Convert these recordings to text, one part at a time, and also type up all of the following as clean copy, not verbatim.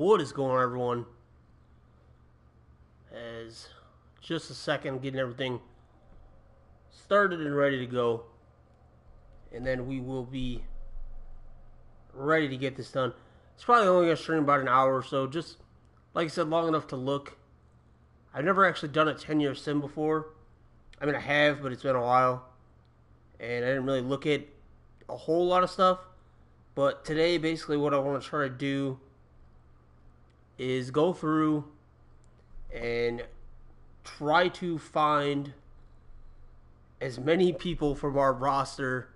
What is going on, everyone? As just a second, getting everything started and ready to go, and then we will be ready to get this done. It's probably only going to stream about an hour or so, just like I said, long enough to look. I've never actually done a 10-year sim before. I mean, I have, but it's been a while, and I didn't really look at a whole lot of stuff. But today, basically, what I want to try to do is go through and try to find as many people from our roster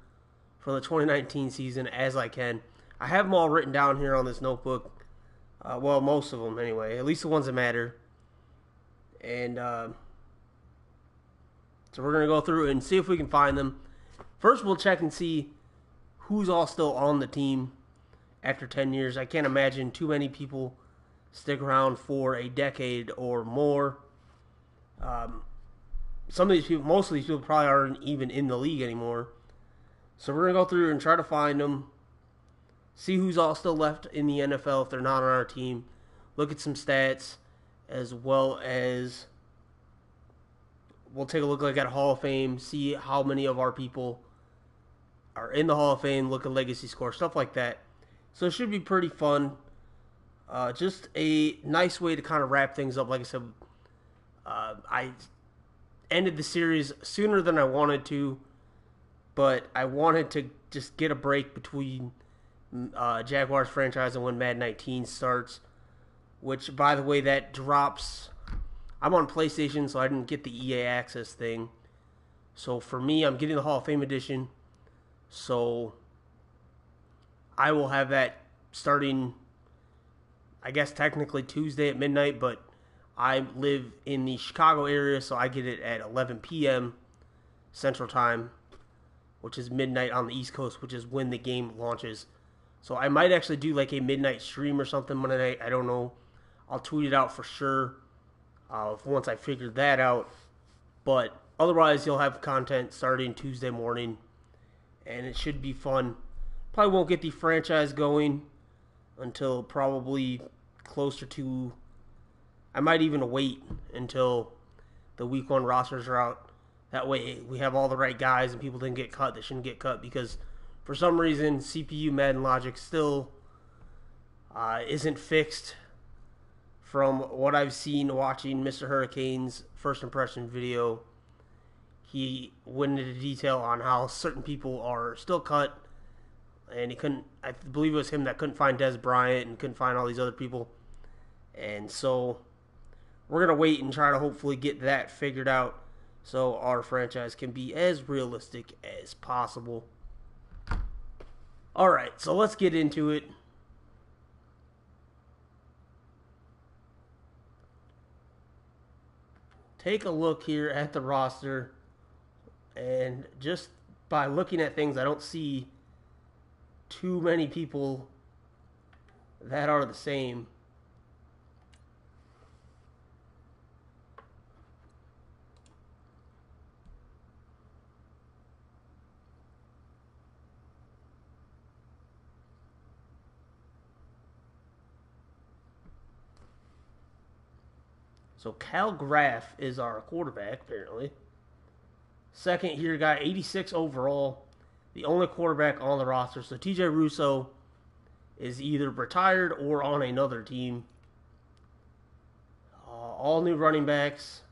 from the 2019 season as I can. I have them all written down here on this notebook. Well, most of them anyway, at least the ones that matter. And so we're going to go through and see if we can find them. First, we'll check and see who's all still on the team after 10 years. I can't imagine too many people stick around for a decade or more. Some of these people, most of these people probably aren't even in the league anymore. So we're going to go through and try to find them. See who's all still left in the NFL if they're not on our team. Look at some stats, as well as we'll take a look at Hall of Fame, see how many of our people are in the Hall of Fame, look at legacy score, stuff like that. So it should be pretty fun. Just a nice way to kind of wrap things up. Like I said, I ended the series sooner than I wanted to, but I wanted to just get a break between Jaguars franchise and when Madden 19 starts, which, by the way, that drops. I'm on PlayStation, so I didn't get the EA Access thing. So for me, I'm getting the Hall of Fame edition. So I will have that starting, I guess, technically Tuesday at midnight, but I live in the Chicago area, so I get it at 11 p.m. Central Time, which is midnight on the East Coast, which is when the game launches. So I might actually do like a midnight stream or something Monday night. I don't know. I'll tweet it out for sure once I figure that out. But otherwise, you'll have content starting Tuesday morning, and it should be fun. Probably won't get the franchise going until probably closer to... I might even wait until the week one rosters are out. That way we have all the right guys and people didn't get cut that shouldn't get cut, because for some reason CPU Madden logic still isn't fixed from what I've seen watching Mr. Hurricane's first impression video. He went into detail on how certain people are still cut, and he couldn't, I believe it was him that couldn't find Des Bryant and couldn't find all these other people. And so we're going to wait and try to hopefully get that figured out so our franchise can be as realistic as possible. Alright, so let's get into it. Take a look here at the roster, and just by looking at things, I don't see too many people that are the same. So Cal Graff is our quarterback, apparently. Second year guy, 86 overall. The only quarterback on the roster. So TJ Russo is either retired or on another team. All new running backs.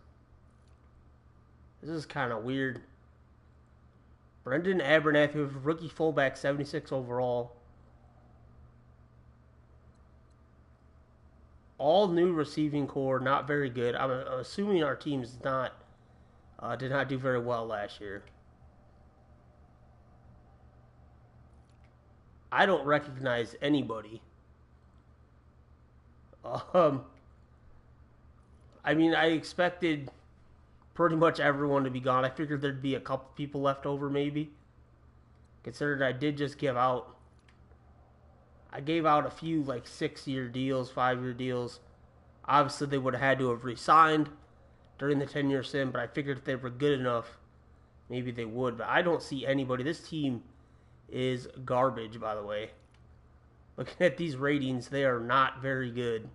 This is kind of weird. Brendan Abernathy, rookie fullback, 76 overall. All new receiving core, not very good. I'm assuming our team's did not do very well last year. I don't recognize anybody. I mean, I expected pretty much everyone to be gone. I figured there'd be a couple people left over, maybe. Considering I did just give out... I gave out a few, like, 6-year deals, 5-year deals. Obviously, they would have had to have re-signed during the 10-year sim, but I figured if they were good enough, maybe they would. But I don't see anybody. This team is garbage, by the way. Looking at these ratings, they are not very good.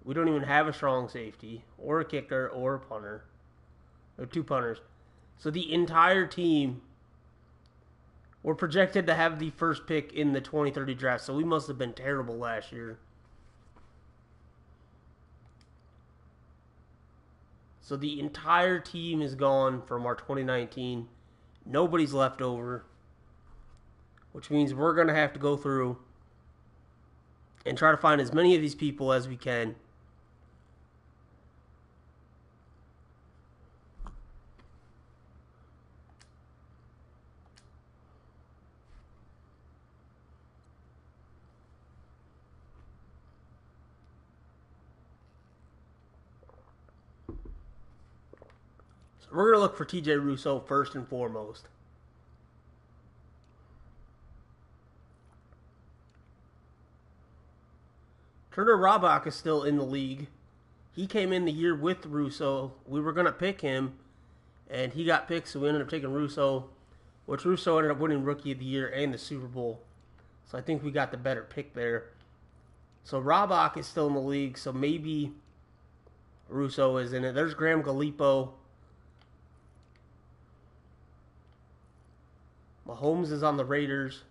We don't even have a strong safety, or a kicker, or a punter. Or 2 punters. So the entire team, we're projected to have the first pick in the 2030 draft. So we must have been terrible last year. So the entire team is gone from our 2019. Nobody's left over. Which means we're going to have to go through and try to find as many of these people as we can. So we're going to look for TJ Russo first and foremost. Turner Robach is still in the league. He came in the year with Russo. We were going to pick him, and he got picked, so we ended up taking Russo, which Russo ended up winning Rookie of the Year and the Super Bowl. So I think we got the better pick there. So Robach is still in the league, so maybe Russo is in it. There's Graham Galipo. Mahomes is on the Raiders.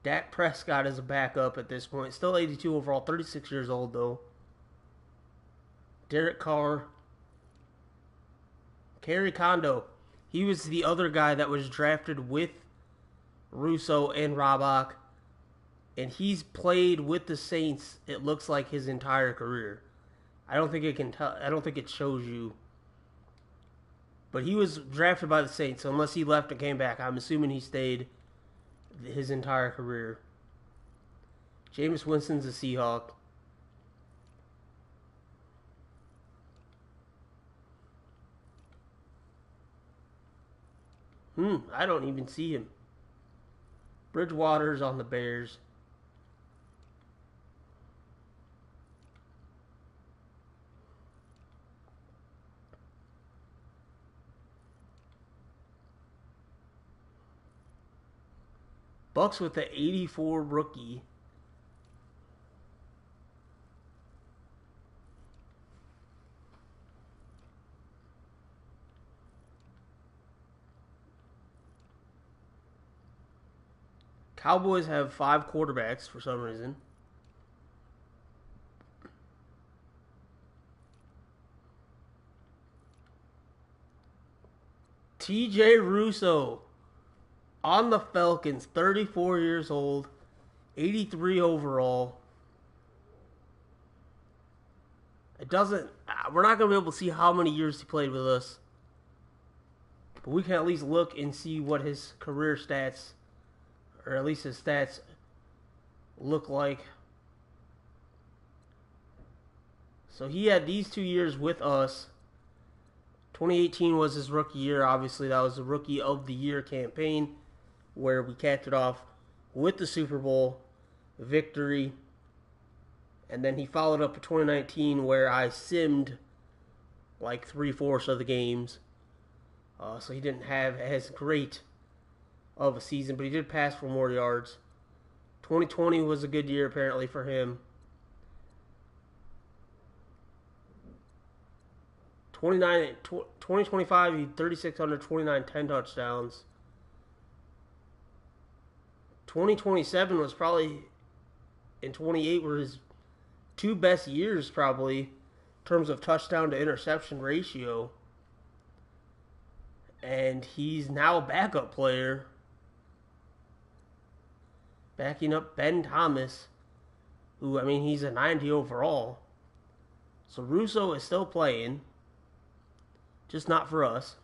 Dak Prescott is a backup at this point. Still 82 overall, 36 years old though. Derek Carr. Kerry Kondo. He was the other guy that was drafted with Russo and Robach. And he's played with the Saints, it looks like, his entire career. I don't think it shows you. But he was drafted by the Saints, so unless he left and came back, I'm assuming he stayed his entire career. Jameis Winston's a Seahawk. I don't even see him. Bridgewater's on the Bears. Bucks with the 84 rookie. Cowboys have 5 quarterbacks for some reason. TJ Russo on the Falcons, 34 years old, 83 overall. We're not going to be able to see how many years he played with us. But we can at least look and see what his career stats, or at least his stats, look like. So he had these 2 years with us. 2018 was his rookie year. Obviously, that was the Rookie of the Year campaign, where we capped it off with the Super Bowl victory. And then he followed up in 2019, where I simmed like 3/4 of the games. So he didn't have as great of a season, but he did pass for more yards. 2020 was a good year, apparently, for him. 2025, he had 3,600, 29, 10 touchdowns. 2027 was probably, and 28 were his 2 best years, probably, in terms of touchdown to interception ratio. And he's now a backup player, backing up Ben Thomas, who, I mean, he's a 90 overall. So Russo is still playing, just not for us.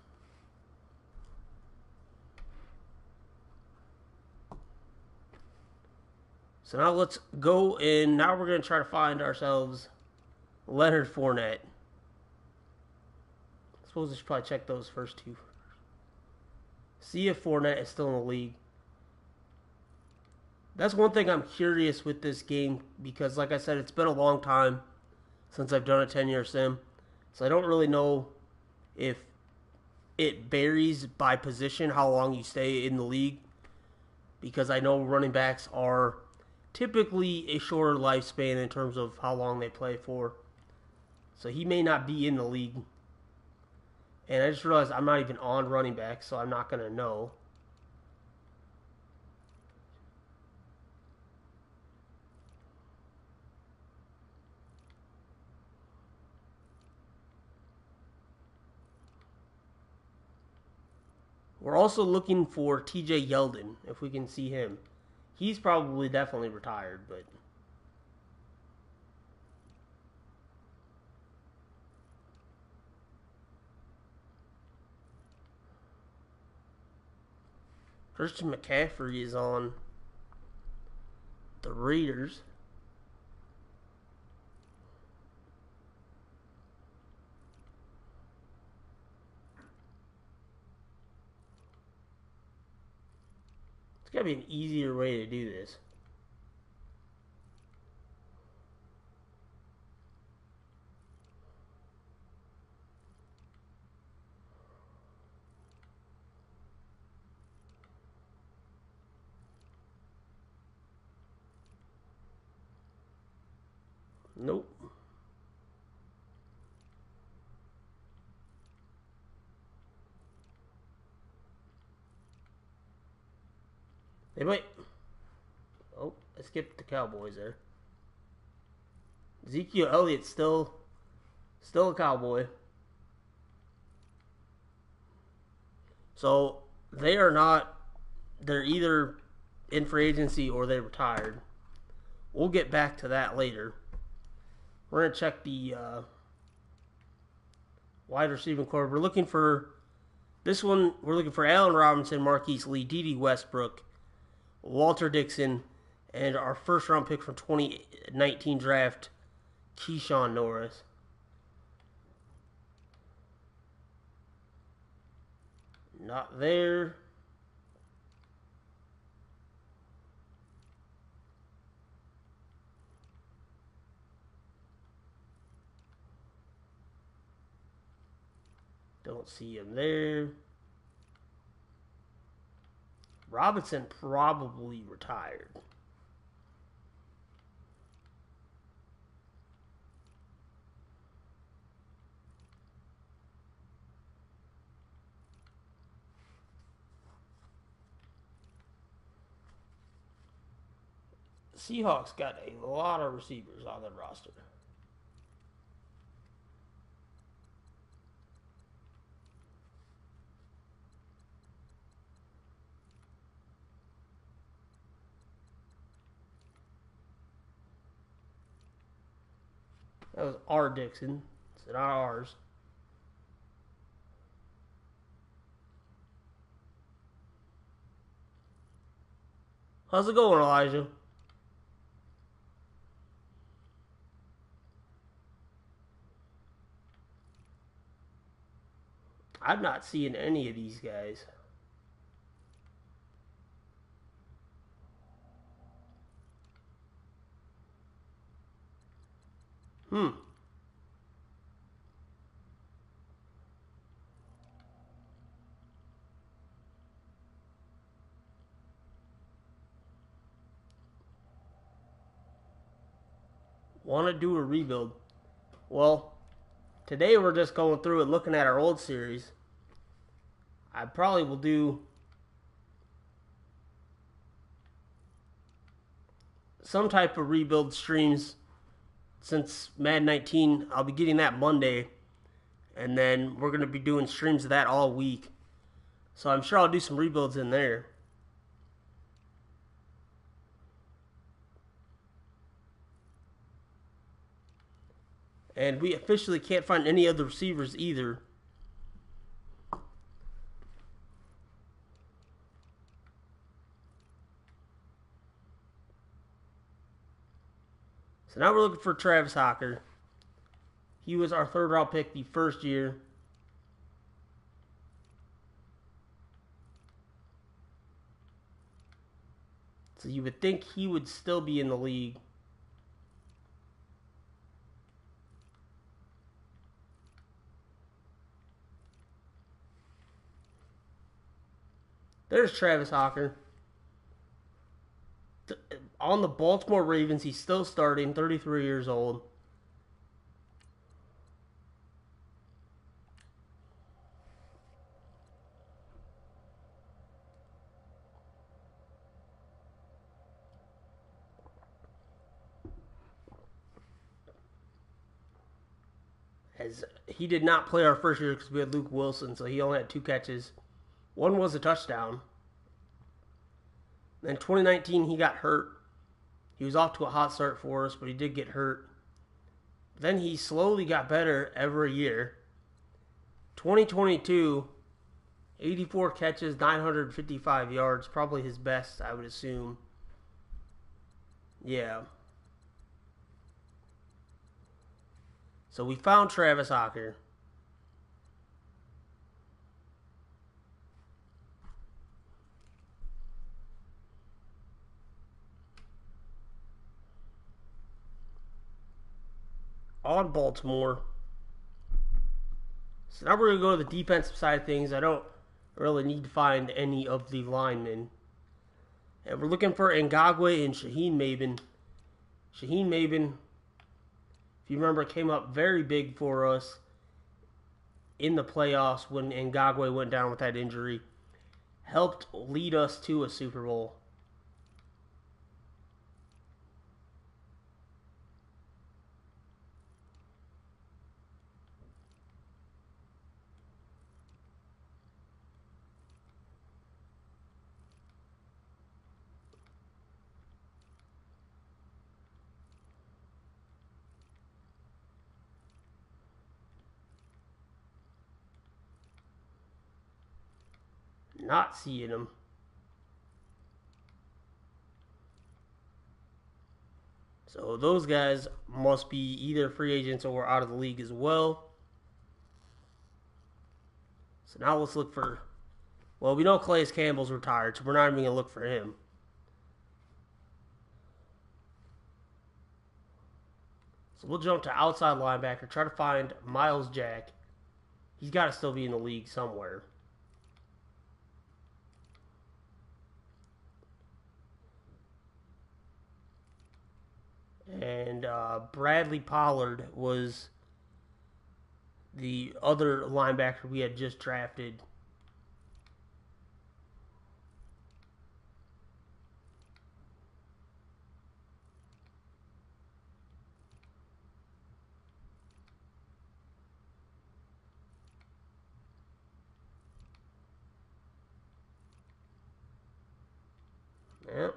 So now let's go in. Now we're going to try to find ourselves Leonard Fournette. I suppose I should probably check those first 2 first. See if Fournette is still in the league. That's one thing I'm curious with this game, because like I said, it's been a long time since I've done a 10-year sim. So I don't really know if it varies by position how long you stay in the league, because I know running backs are typically a shorter lifespan in terms of how long they play for. So he may not be in the league. And I just realized I'm not even on running back, so I'm not going to know. We're also looking for TJ Yeldon, if we can see him. He's probably definitely retired, but... Christian McCaffrey is on the Raiders. It's got to be an easier way to do this. Nope. They might... Oh, I skipped the Cowboys there. Ezekiel Elliott's still a Cowboy. So they are not... They're either in free agency or they retired. We'll get back to that later. We're going to check the wide receiving core. We're looking for... This one, we're looking for Allen Robinson, Marquise Lee, Dede Westbrook, Walter Dixon, and our first round pick from 2019 draft, Keyshawn Norris. Not there. Don't see him there. Robinson probably retired. Seahawks got a lot of receivers on their roster. That was R. Dixon. It's not ours. How's it going, Elijah? I'm not seeing any of these guys. Want to do a rebuild? Well, today we're just going through and looking at our old series. I probably will do some type of rebuild streams since Madden 19. I'll be getting that Monday, and then we're going to be doing streams of that all week. So I'm sure I'll do some rebuilds in there. And we officially can't find any other receivers either. So now we're looking for Travis Hocker. He was our third round pick the first year. So you would think he would still be in the league. There's Travis Hocker. On the Baltimore Ravens, he's still starting, 33 years old. As he did not play our first year because we had Luke Wilson, so he only had 2 catches. One was a touchdown. Then 2019, he got hurt. He was off to a hot start for us, but he did get hurt. Then he slowly got better every year. 2022, 84 catches, 955 yards. Probably his best, I would assume. Yeah. So we found Travis Hocker. On Baltimore. So now we're going to go to the defensive side of things. I don't really need to find any of the linemen. And we're looking for Ngakwe and Shaheen Maben. Shaheen Maben, if you remember, came up very big for us in the playoffs when Ngakwe went down with that injury. Helped lead us to a Super Bowl. Not seeing him. So those guys must be either free agents or out of the league as well. So now let's look for... Well, we know Calais Campbell's retired, so we're not even going to look for him. So we'll jump to outside linebacker, try to find Miles Jack. He's got to still be in the league somewhere. And Bradley Pollard was the other linebacker we had just drafted. Yep.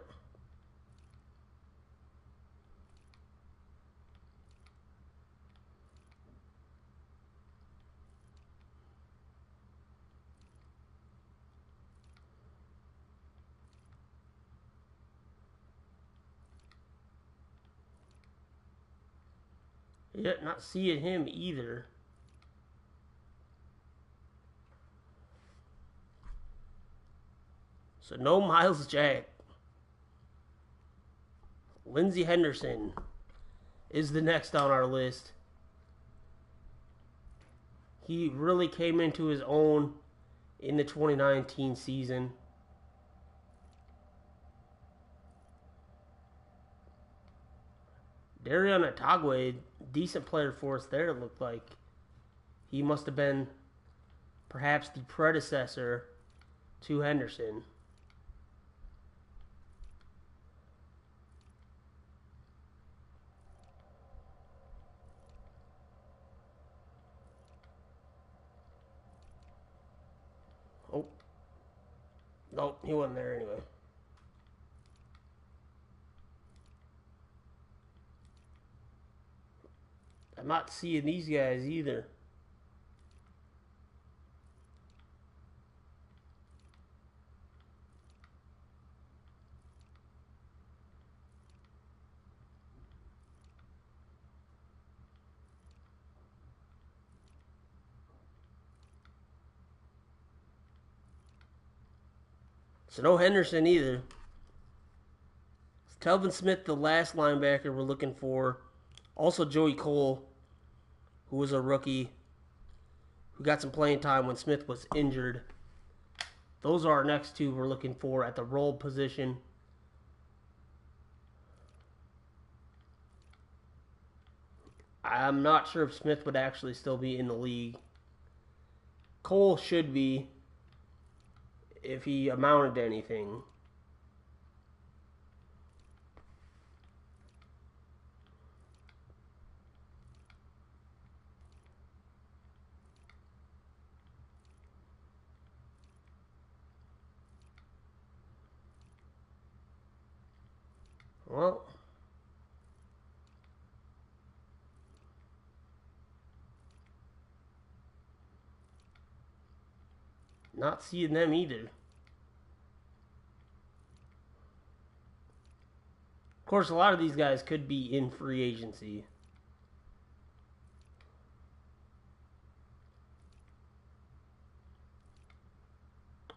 Yeah, not seeing him either. So no Miles Jack. Lindsey Henderson is the next on our list. He really came into his own in the 2019 season. Darian Atagwe, decent player for us there, it looked like. He must have been perhaps the predecessor to Henderson. Oh. Nope, he wasn't there anyway. I'm not seeing these guys either. So no Henderson either. Telvin Smith, the last linebacker we're looking for. Also Joey Cole, who was a rookie, who got some playing time when Smith was injured. Those are our next two we're looking for at the role position. I'm not sure if Smith would actually still be in the league. Cole should be if he amounted to anything. Well, not seeing them either. Of course, a lot of these guys could be in free agency.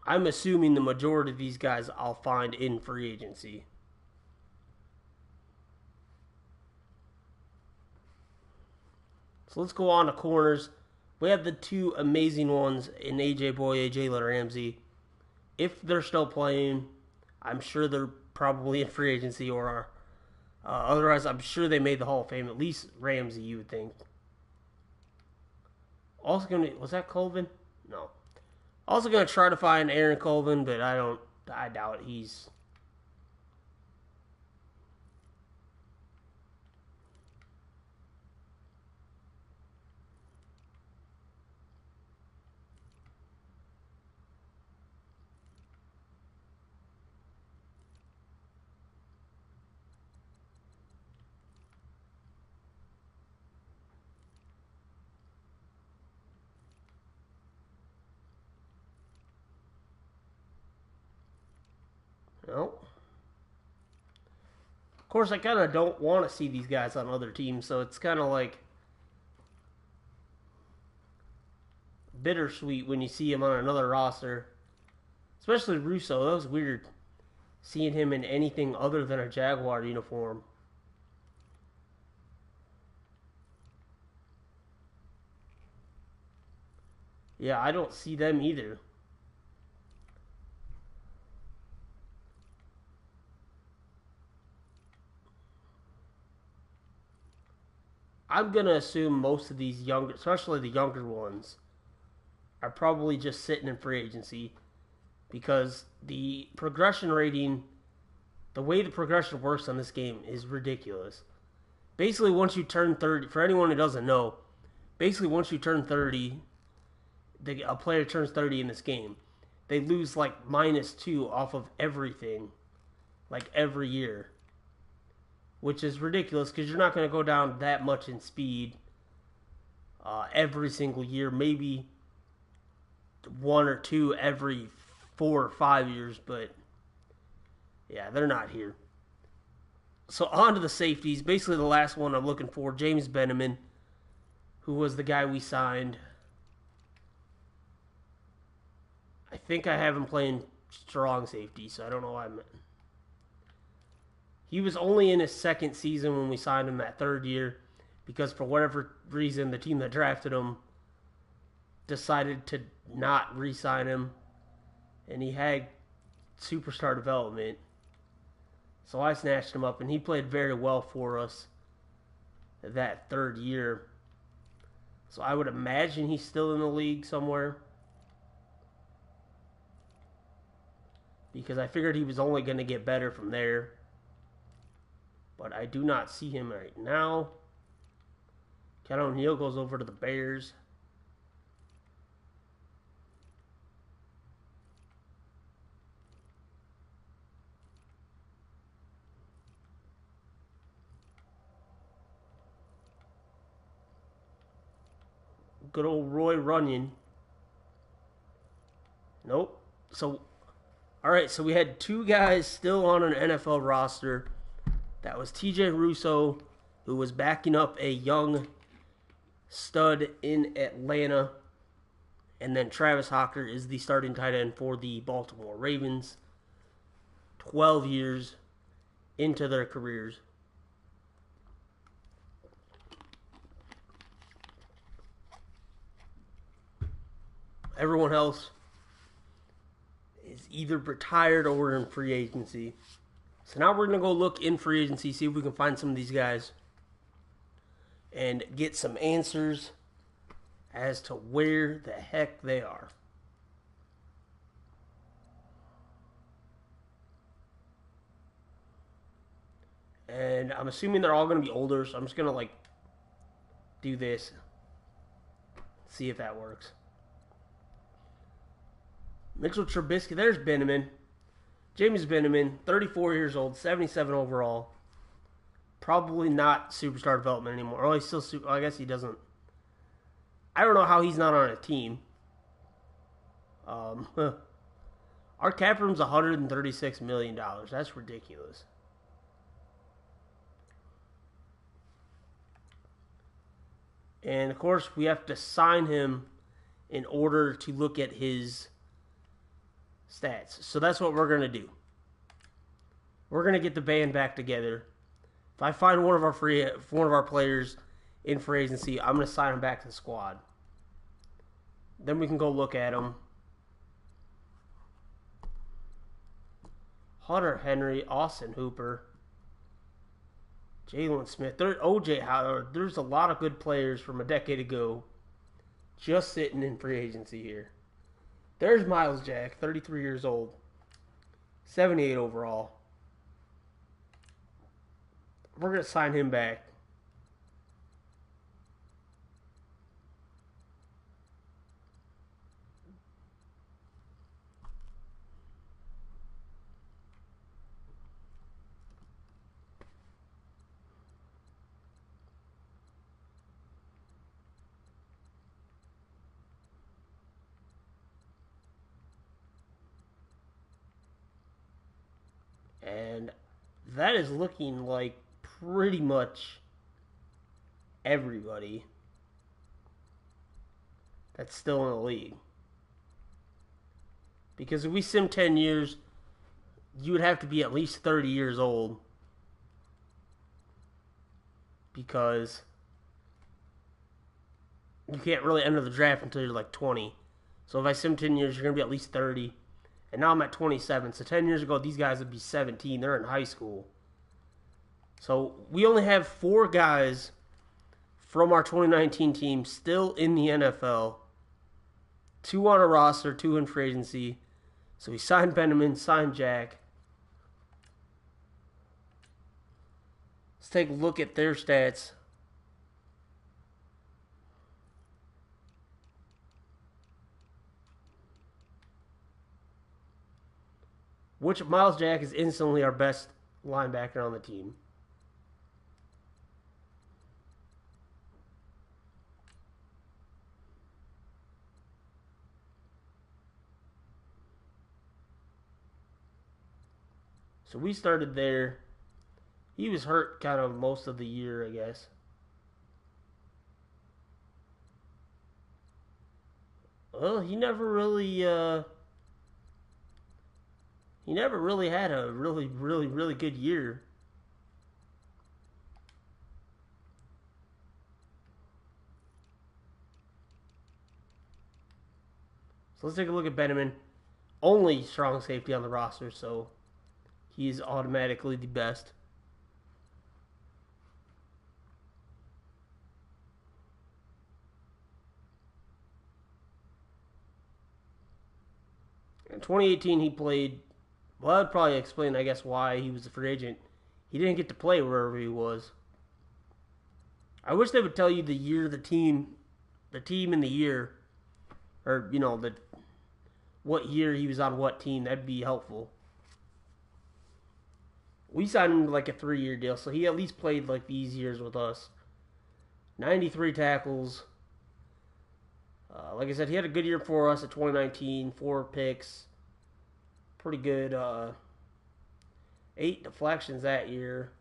I'm assuming the majority of these guys I'll find in free agency. So let's go on to corners. We have the two amazing ones in AJ Boye, Jalen Ramsey. If they're still playing, I'm sure they're probably in free agency or are. Otherwise, I'm sure they made the Hall of Fame. At least Ramsey, you would think. Also going to was that Colvin? No. Also going to try to find Aaron Colvin, but I doubt he's. No. Of course, I kind of don't want to see these guys on other teams, so it's kind of like bittersweet when you see him on another roster. Especially Russo. That was weird seeing him in anything other than a Jaguar uniform. Yeah, I don't see them either. I'm going to assume most of these younger, especially the younger ones, are probably just sitting in free agency because the progression rating, the way the progression works on this game is ridiculous. Basically, once you turn 30, for anyone who doesn't know, basically once you turn 30, a player turns 30 in this game, they lose like -2 off of everything, like every year, which is ridiculous because you're not going to go down that much in speed every single year. Maybe one or two every 4 or 5 years, but yeah, they're not here. So on to the safeties. Basically, the last one I'm looking for, James Benjamin, who was the guy we signed. I think I have him playing strong safety, so I don't know why I'm. He was only in his second season when we signed him that third year because for whatever reason, the team that drafted him decided to not re-sign him, and he had superstar development. So I snatched him up, and he played very well for us that third year. So I would imagine he's still in the league somewhere, because I figured he was only going to get better from there. But I do not see him right now. Ken O'Neill goes over to the Bears. Good old Roy Runyon. Nope. So, all right. So we had two guys still on an NFL roster. That was TJ Russo, who was backing up a young stud in Atlanta. And then Travis Hocker is the starting tight end for the Baltimore Ravens. 12 years into their careers. Everyone else is either retired or in free agency. So now we're going to go look in free agency, see if we can find some of these guys and get some answers as to where the heck they are. And I'm assuming they're all going to be older, so I'm just going to do this. See if that works. Mitchell Trubisky, there's Benjamin. James Benjamin, 34 years old, 77 overall. Probably not superstar development anymore. Oh, he's still I guess he doesn't. I don't know how he's not on a team. Our cap room's $136 million. That's ridiculous. And, of course, we have to sign him in order to look at his stats. So that's what we're going to do. We're going to get the band back together. If I find one of our players in free agency, I'm going to sign him back to the squad. Then we can go look at him. Hunter Henry, Austin Hooper, Jalen Smith, OJ Howard. There's a lot of good players from a decade ago just sitting in free agency here. There's Miles Jack, 33 years old, 78 overall. We're going to sign him back. And that is looking like pretty much everybody that's still in the league. Because if we sim 10 years, you would have to be at least 30 years old. Because you can't really enter the draft until you're like 20. So if I sim 10 years, you're going to be at least 30. And now I'm at 27. So 10 years ago, these guys would be 17. They're in high school. So we only have 4 guys from our 2019 team still in the NFL. 2 on a roster, 2 in free agency. So we signed Benjamin, signed Jack. Let's take a look at their stats. Which Miles Jack is instantly our best linebacker on the team. So we started there. He was hurt kind of most of the year, I guess. Well, he never really had a really good year. So let's take a look at Benjamin. Only strong safety on the roster, so he's automatically the best. In 2018, he played. Well, that would probably explain, I guess, why he was a free agent. He didn't get to play wherever he was. I wish they would tell you the year, the team in the year, or what year he was on what team. That'd be helpful. We signed him to like a 3-year deal, so he at least played like these years with us. 93 tackles. Like I said, he had a good year for us at 2019. 4 picks. Pretty good. 8 deflections that year.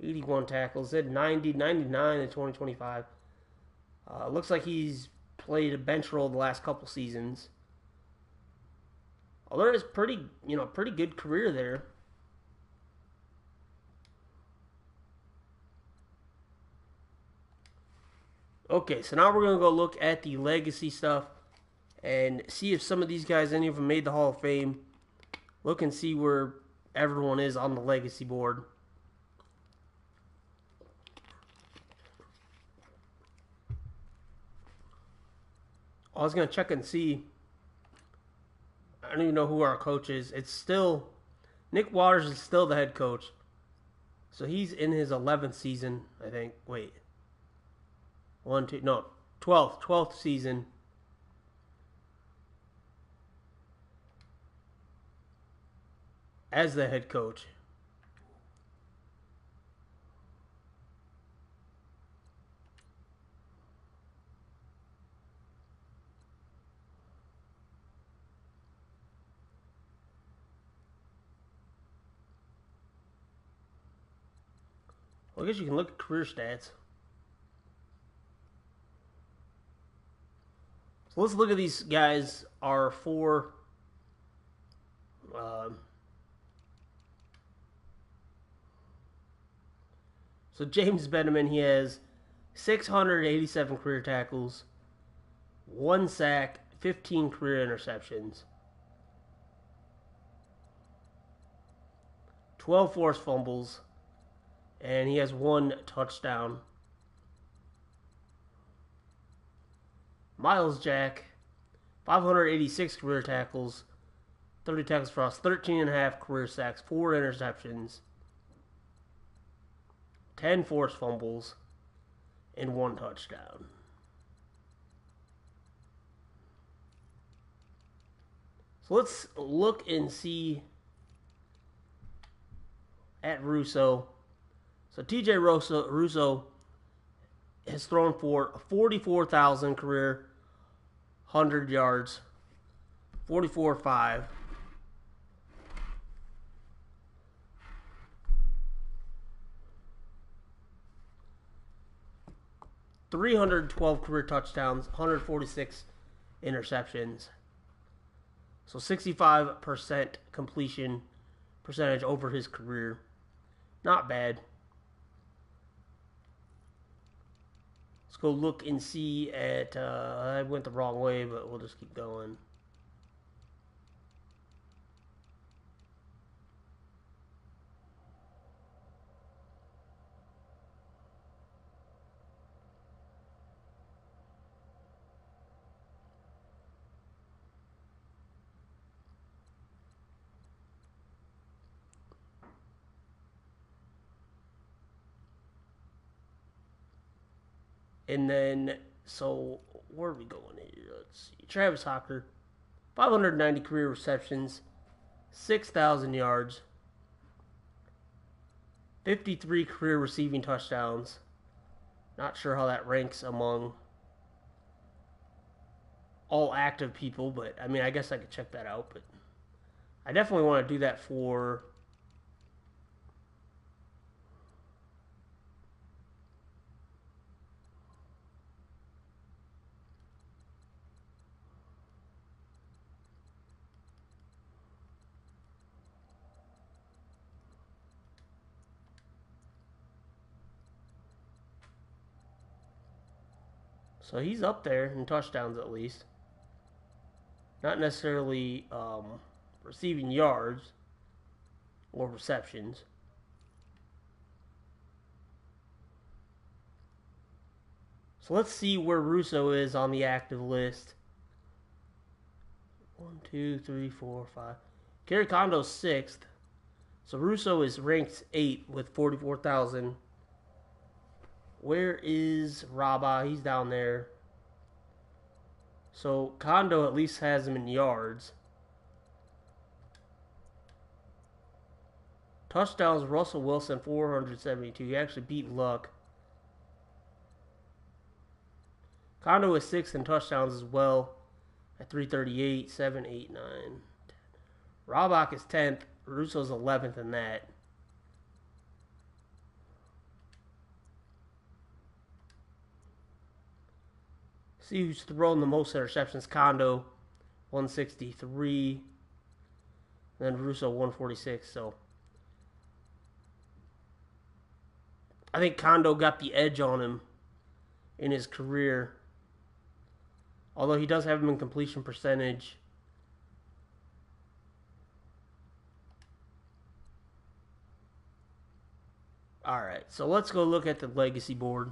81 tackles. He had 99 in 2025. Looks like he's played a bench role the last couple seasons. Although it's pretty good career there. Okay, so now we're going to go look at the legacy stuff. and see if some of these guys, any of them, made the Hall of Fame. Look and see where everyone is on the legacy board. I was going to check and see. I don't even know who our coach is. It's still, Nick Waters is still the head coach. So he's in his 11th season, I think. Wait. 12th season. As the head coach. Well, I guess you can look at career stats. So let's look at these guys. Our four. So James Benjamin, he has 687 career tackles, 1 sack, 15 career interceptions, 12 forced fumbles, and he has 1 touchdown. Miles Jack, 586 career tackles, 30 tackles for loss, 13.5 career sacks, 4 interceptions, 10 forced fumbles, and 1 touchdown. So let's look and see at Russo. So TJ Russo has thrown for 44,000 career 100 yards, 44.5. 312 career touchdowns, 146 interceptions. So 65% completion percentage over his career. Not bad. Let's go look and see at... I went the wrong way, but we'll just keep going. And then, so, where are we going here? Let's see. Travis Hocker, 590 career receptions, 6,000 yards, 53 career receiving touchdowns. Not sure how that ranks among all active people, but, I mean, I guess I could check that out. But I definitely want to do that for... So he's up there in touchdowns at least. Not necessarily receiving yards or receptions. So let's see where Russo is on the active list. 1, 2, 3, 4, 5. Kerry Condo's 6th. So Russo is ranked 8 with 44,000. Where is Rabah? He's down there. So Kondo at least has him in yards. Touchdowns, Russell Wilson, 472. He actually beat Luck. Kondo is 6th in touchdowns as well at 338, 7, 8, 9, 10. Rabach is 10th. Russo's 11th in that. See who's thrown the most interceptions. Kondo, 163. Then Russo, 146. So I think Kondo got the edge on him in his career. Although he does have him in completion percentage. Alright, so let's go look at the legacy board.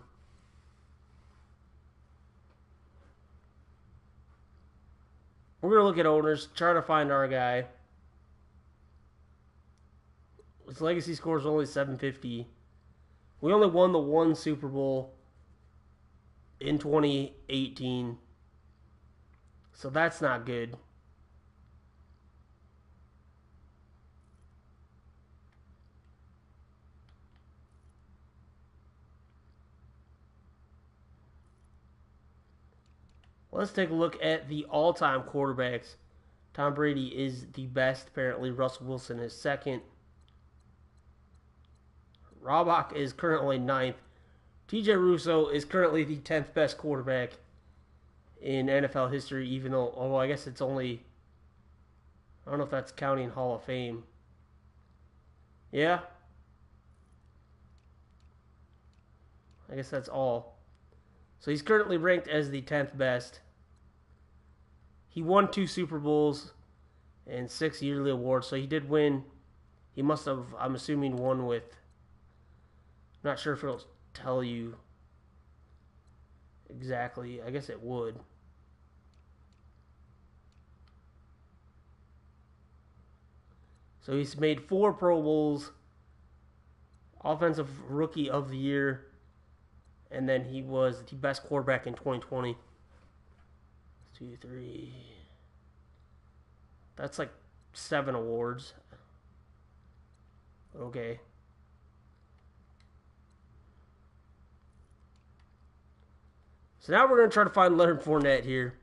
We're going to look at owners, try to find our guy. His legacy score is only 750. We only won the one Super Bowl in 2018. So that's not good. Let's take a look at the all-time quarterbacks. Tom Brady is the best, apparently. Russell Wilson is second. Robach is currently ninth. TJ Russo is currently the 10th best quarterback in NFL history, even though, oh, I guess it's only, I don't know if that's counting Hall of Fame. Yeah. I guess that's all. So he's currently ranked as the 10th best. He won 2 Super Bowls and 6 yearly awards, so he did win. He must have, I'm assuming, won with, I'm not sure if it'll tell you exactly. I guess it would. So he's made 4 Pro Bowls, Offensive Rookie of the Year, and then he was the best quarterback in 2020. 2, 3. That's like 7 awards. Okay. So now we're going to try to find Leonard Fournette here.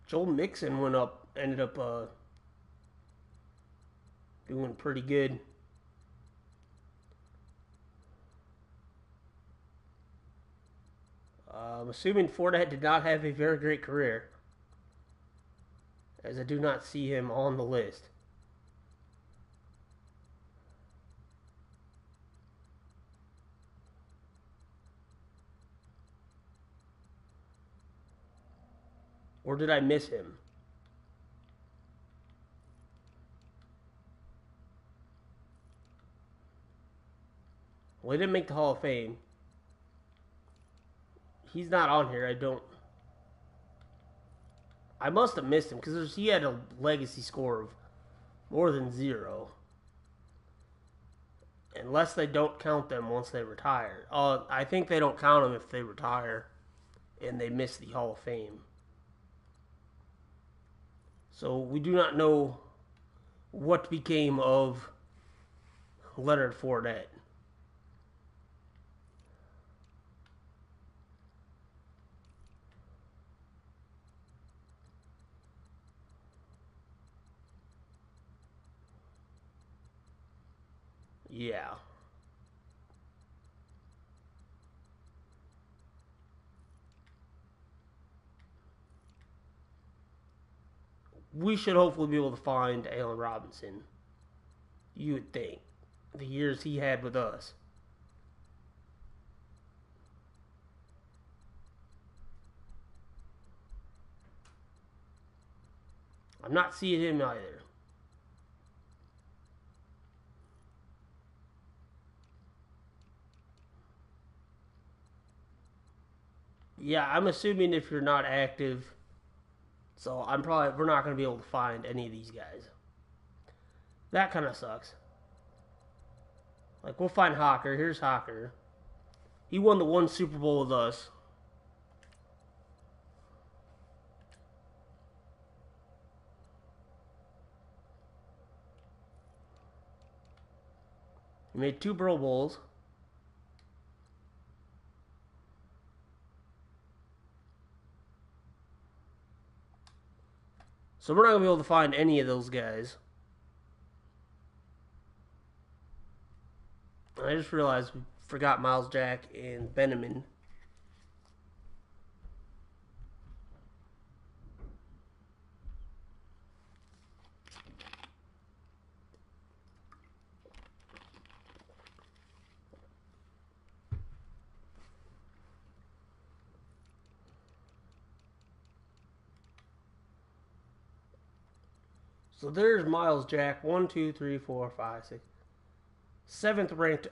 Joel Mixon ended up doing pretty good. I'm assuming Fournette did not have a very great career, as I do not see him on the list. Or did I miss him? Well, he didn't make the Hall of Fame. He's not on here. I must have missed him because he had a legacy score of more than 0. Unless they don't count them once they retire. I think they don't count them if they retire and they miss the Hall of Fame. So we do not know what became of Leonard Fournette. Yeah. We should hopefully be able to find Allen Robinson. You would think. The years he had with us. I'm not seeing him either. Yeah, I'm assuming if you're not active, so we're not going to be able to find any of these guys. That kind of sucks. Like, we'll find Hawker. Here's Hawker. He won the 1 Super Bowl with us. He made 2 Pro Bowls. So we're not going to be able to find any of those guys. I just realized we forgot Miles Jack and Benjamin. So there's Miles Jack, 1, 2, 3, 4, 5, 6, seventh ranked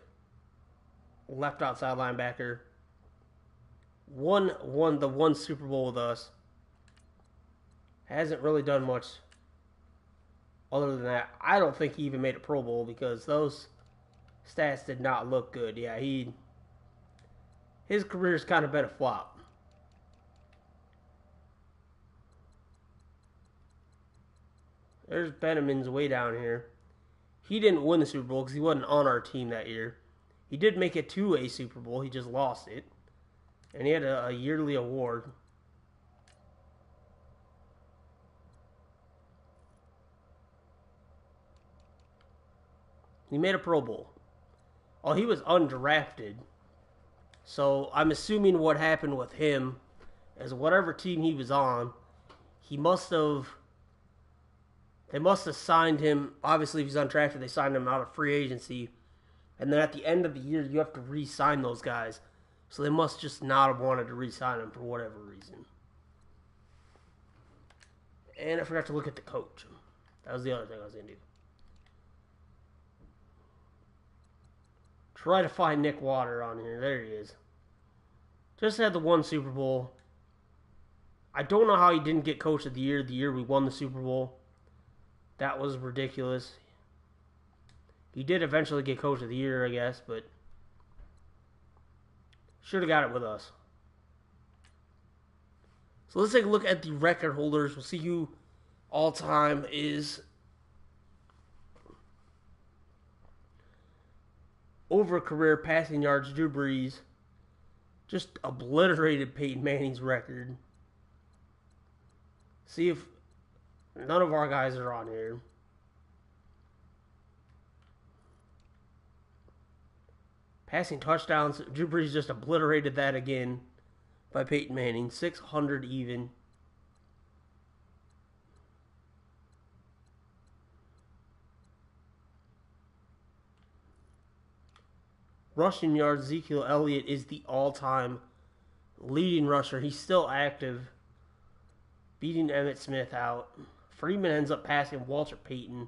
left outside linebacker. Won the one Super Bowl with us. Hasn't really done much other than that. I don't think he even made a Pro Bowl because those stats did not look good. Yeah, his career's kind of been a flop. There's Benjamin's way down here. He didn't win the Super Bowl because he wasn't on our team that year. He did make it to a Super Bowl. He just lost it. And he had a yearly award. He made a Pro Bowl. Oh, he was undrafted. So I'm assuming what happened with him is whatever team he was on, they must have signed him. Obviously, if he's undrafted, they signed him out of free agency. And then at the end of the year, you have to re-sign those guys. So they must just not have wanted to re-sign him for whatever reason. And I forgot to look at the coach. That was the other thing I was going to do. Try to find Nick Water on here. There he is. Just had the one Super Bowl. I don't know how he didn't get Coach of the year we won the Super Bowl. That was ridiculous. He did eventually get Coach of the Year, I guess, but should have got it with us. So let's take a look at the record holders. We'll see who all-time is over career passing yards. Drew Brees just obliterated Peyton Manning's record. See if none of our guys are on here. Passing touchdowns, Drew Brees just obliterated that again by Peyton Manning. 600 even. Rushing yards, Ezekiel Elliott is the all-time leading rusher. He's still active, beating Emmitt Smith out. Freeman ends up passing Walter Payton.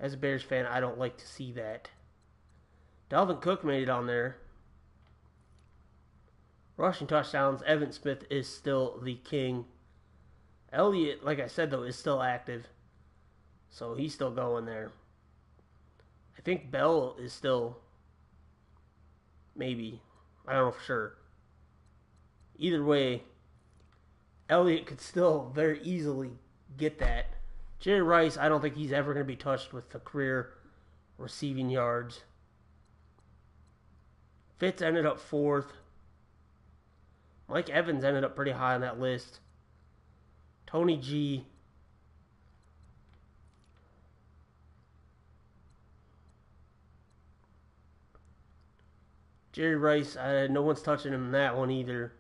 As a Bears fan, I don't like to see that. Dalvin Cook made it on there. Rushing touchdowns, Evan Smith is still the king. Elliott, like I said, though, is still active. So he's still going there. I think Bell is still... maybe. I don't know for sure. Either way, Elliott could still very easily get that. Jerry Rice, I don't think he's ever going to be touched with the career receiving yards. Fitz ended up 4th. Mike Evans ended up pretty high on that list. Tony G. Jerry Rice, no one's touching him in that one either.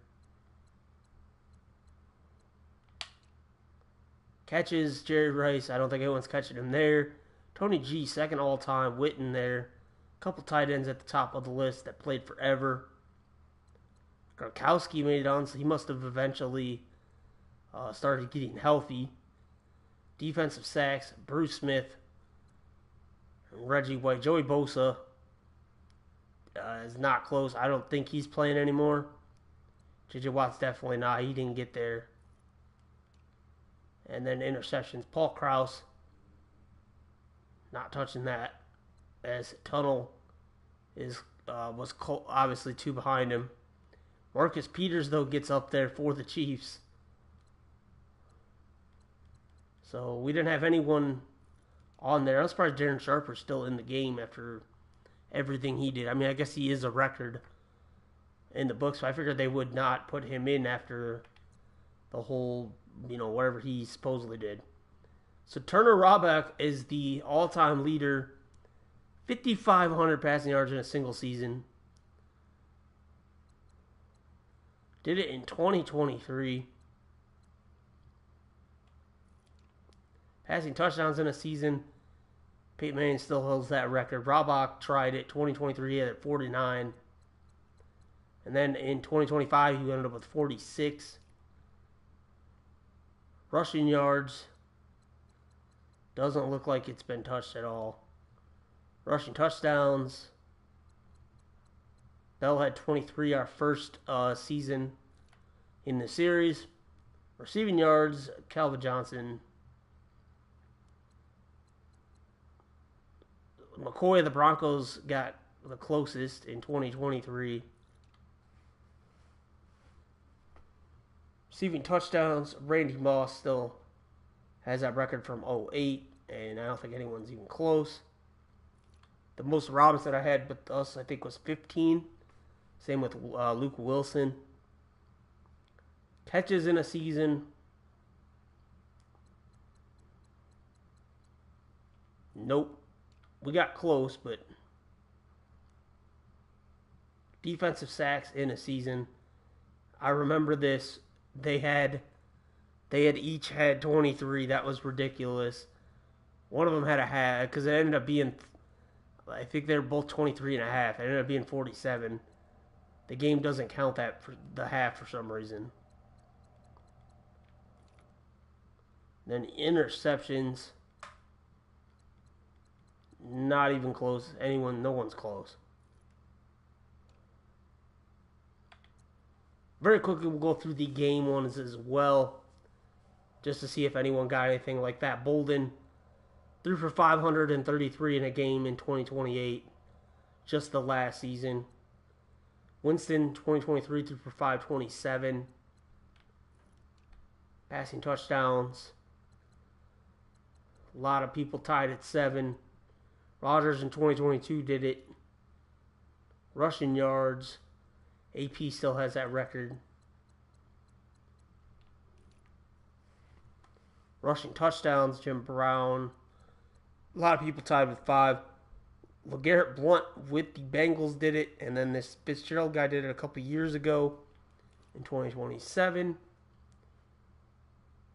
Catches, Jerry Rice, I don't think anyone's catching him there. Tony G, second all-time. Witten there. A couple tight ends at the top of the list that played forever. Gronkowski made it on, so he must have eventually started getting healthy. Defensive sacks, Bruce Smith, Reggie White. Joey Bosa is not close. I don't think he's playing anymore. J.J. Watt's definitely not. He didn't get there. And then interceptions. Paul Krause, not touching that. As Tunnel was obviously 2 behind him. Marcus Peters, though, gets up there for the Chiefs. So we didn't have anyone on there. I'm surprised Darren Sharper's still in the game after everything he did. I mean, I guess he is a record in the books, so I figured they would not put him in after the whole, whatever he supposedly did. So Turner Rawback is the all-time leader. 5,500 passing yards in a single season. Did it in 2023. Passing touchdowns in a season. Peyton Manning still holds that record. Rawback tried it 2023, he had it 49. And then in 2025, he ended up with 46. Rushing yards. Doesn't look like it's been touched at all. Rushing touchdowns. Bell had 23 our first season in the series. Receiving yards, Calvin Johnson. McCoy of the Broncos got the closest in 2023. Receiving touchdowns, Randy Moss still has that record from 2008, and I don't think anyone's even close. The most Robinson I had with us, I think, was 15. Same with Luke Wilson. Catches in a season. Nope. We got close, but defensive sacks in a season. I remember this. They had each had 23. That was ridiculous. One of them had a half because it ended up being, I think they were both 23 and a half. It ended up being 47. The game doesn't count that for the half for some reason. Then interceptions. Not even close. No one's close. Very quickly, we'll go through the game ones as well, just to see if anyone got anything like that. Bolden threw for 533 in a game in 2028, just the last season. Winston, 2023, threw for 527. Passing touchdowns. A lot of people tied at 7. Rodgers in 2022 did it. Rushing yards. AP still has that record. Rushing touchdowns, Jim Brown. A lot of people tied with 5. LeGarrette Blount with the Bengals did it. And then this Fitzgerald guy did it a couple years ago in 2027.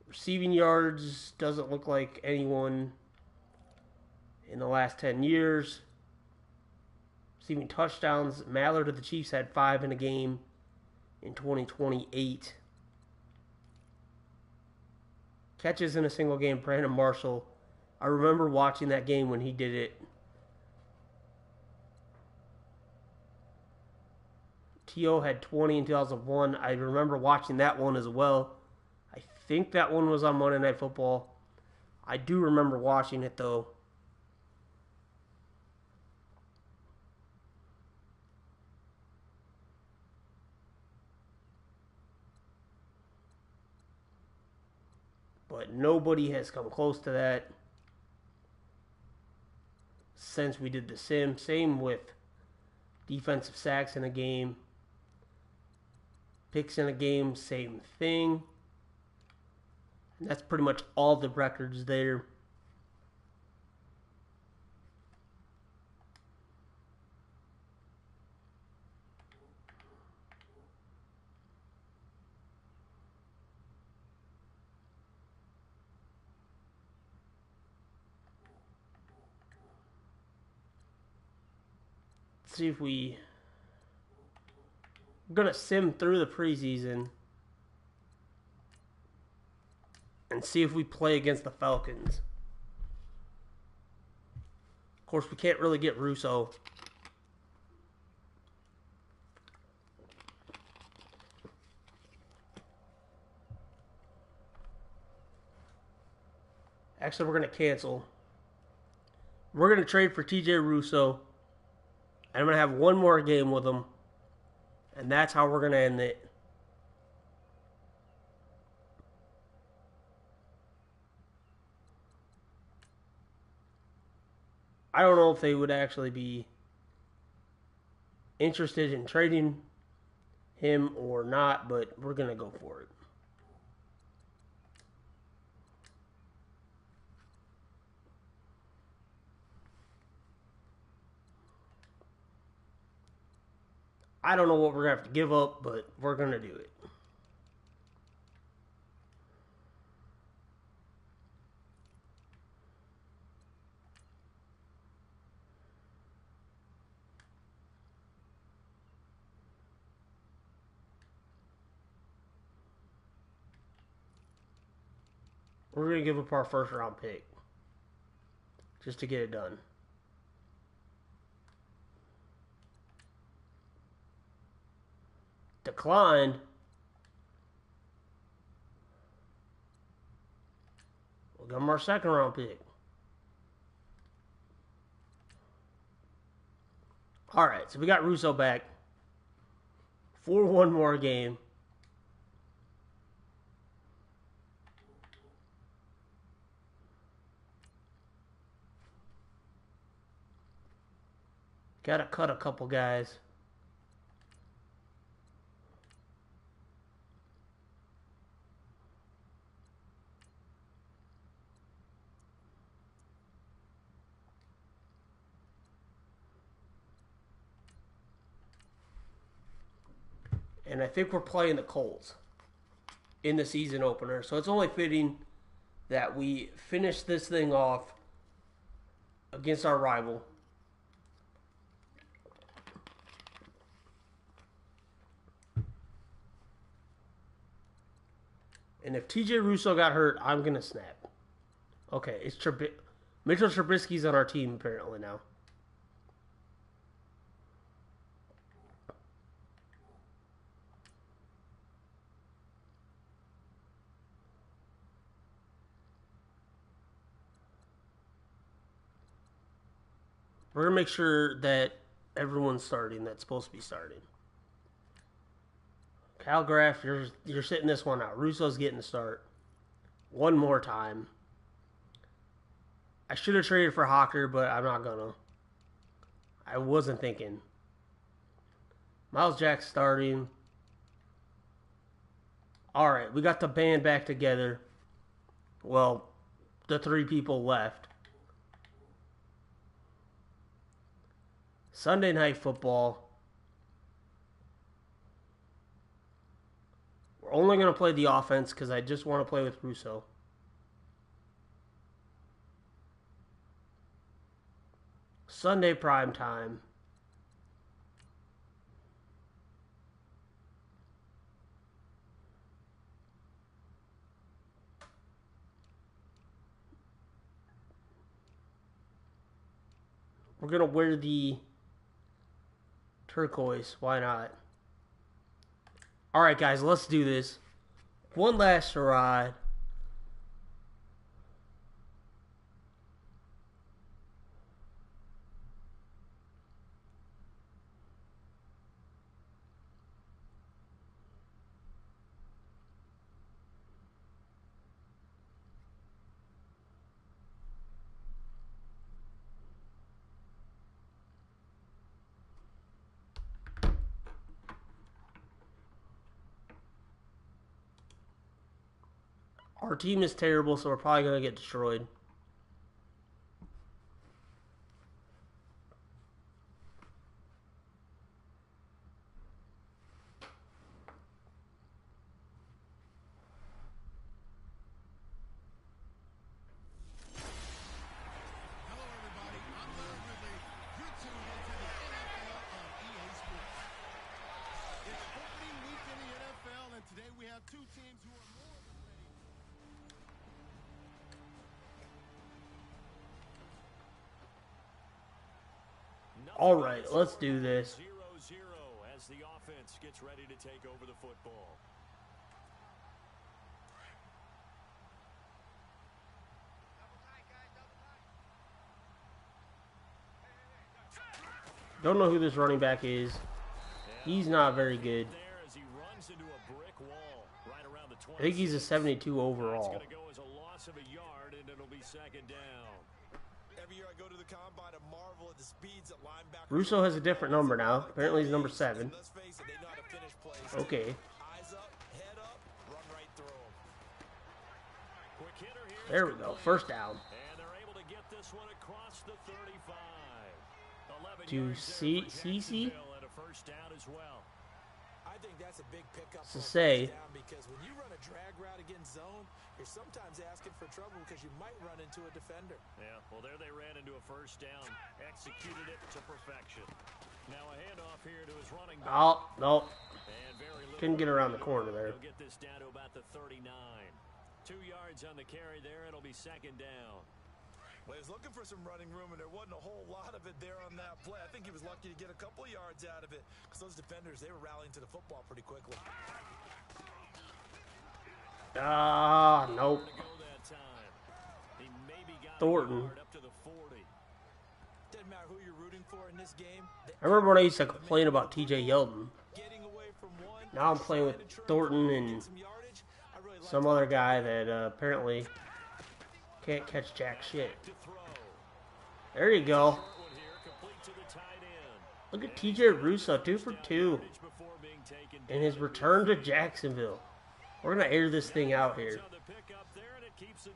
Receiving yards doesn't look like anyone in the last 10 years. Receiving touchdowns, Mallard of the Chiefs had 5 in a game in 2028. Catches in a single game, Brandon Marshall. I remember watching that game when he did it. T.O. had 20 in 2001. I remember watching that one as well. I think that one was on Monday Night Football. I do remember watching it, though. But nobody has come close to that since we did the sim. Same with defensive sacks in a game. Picks in a game, same thing. And that's pretty much all the records there. Let's see if we're going to sim through the preseason and see if we play against the Falcons. Of course, we can't really get Russo. Actually, we're going to cancel. We're going to trade for TJ Russo. And I'm going to have one more game with him. And that's how we're going to end it. I don't know if they would actually be interested in trading him or not, but we're going to go for it. I don't know what we're going to have to give up, but we're going to do it. We're going to give up our first round pick. just to get it done. Declined. We'll give him our second round pick. Alright, so we got Russo back for one more game. Gotta cut a couple guys. And I think we're playing the Colts in the season opener. So it's only fitting that we finish this thing off against our rival. And if TJ Russo got hurt, I'm going to snap. Okay, it's Mitchell Trubisky's on our team apparently now. We're going to make sure that everyone's starting that's supposed to be starting. Kyle Graff, you're sitting this one out. Russo's getting the start. One more time. I should have traded for Hawker, but I'm not going to. I wasn't thinking. Miles Jack starting. Alright, we got the band back together. Well, the 3 people left. Sunday Night Football. We're only going to play the offense because I just want to play with Russo. Sunday prime time. We're going to wear the turquoise. Why not? Alright, guys, let's do this. One last ride. Our team is terrible, so we're probably going to get destroyed. Hello, everybody. I'm Larry Ridley. You're tuned into the NFL on EA Sports. It's opening week in the NFL, and today we have 2 teams who are more than ready. All right, let's do this. 0-0 as the offense gets ready to take over the football. Don't know who this running back is. He's not very good. I think he's a 72 overall. It's going to go as a loss of a yard, and it'll be second down. Every year I go to the combine and marvel at the speeds that linebackers. Russo has a different number now. Apparently he's number 7. Let's face it, they know how to finish plays. Okay. Eyes up, head up, run right through them. Quick hitter here. There we go. First down. And they're able to get this one across the 35. 11 To yards there for CC? Jacksonville and a first down as well. I think that's a big pickup To for a say. first down, because when you run a drag route against zone, you're sometimes asking for trouble because you might run into a defender. Yeah, well, there they ran into a first down. Executed it to perfection. Now a handoff here to his running back. Oh, no. And very little Couldn't get around the corner there. He'll get this down to about the 39. 2 yards on the carry there. It'll be second down. Well, he was looking for some running room, and there wasn't a whole lot of it there on that play. I think he was lucky to get a couple yards out of it because those defenders, they were rallying to the football pretty quickly. Ah, nope. Thornton. Doesn't matter who you're rooting for in this game. I remember when I used to complain about TJ Yeldon. Getting away from one, Now I'm playing with Thornton and some other guy that apparently can't catch jack shit. There you go. Look at TJ Russo, 2 for 2 in his return to Jacksonville. We're going to air this thing out here.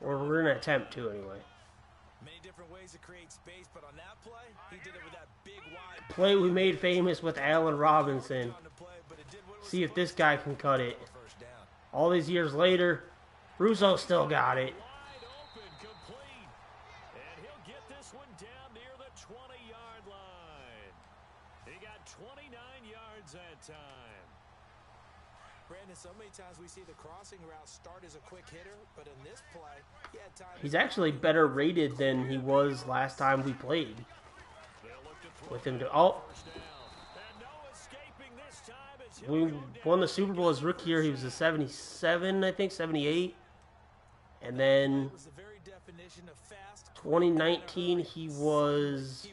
Or we're going to attempt to anyway. Many different ways to create space, but on that play, he did it with that big wide Play we made famous with Allen Robinson. See if this guy can cut it. first down. All these years later, Russo still got it. Wide open, complete. And he'll get this one down near the 20-yard line. He got 29 yards that time. Brandon, so many times we see the crossing route start as a quick hitter, but in this play, he had time. He's actually better rated than he was last time we played. With him to we won the Super Bowl his rookie year. He was a 77, I think, 78. And then 2019 he was,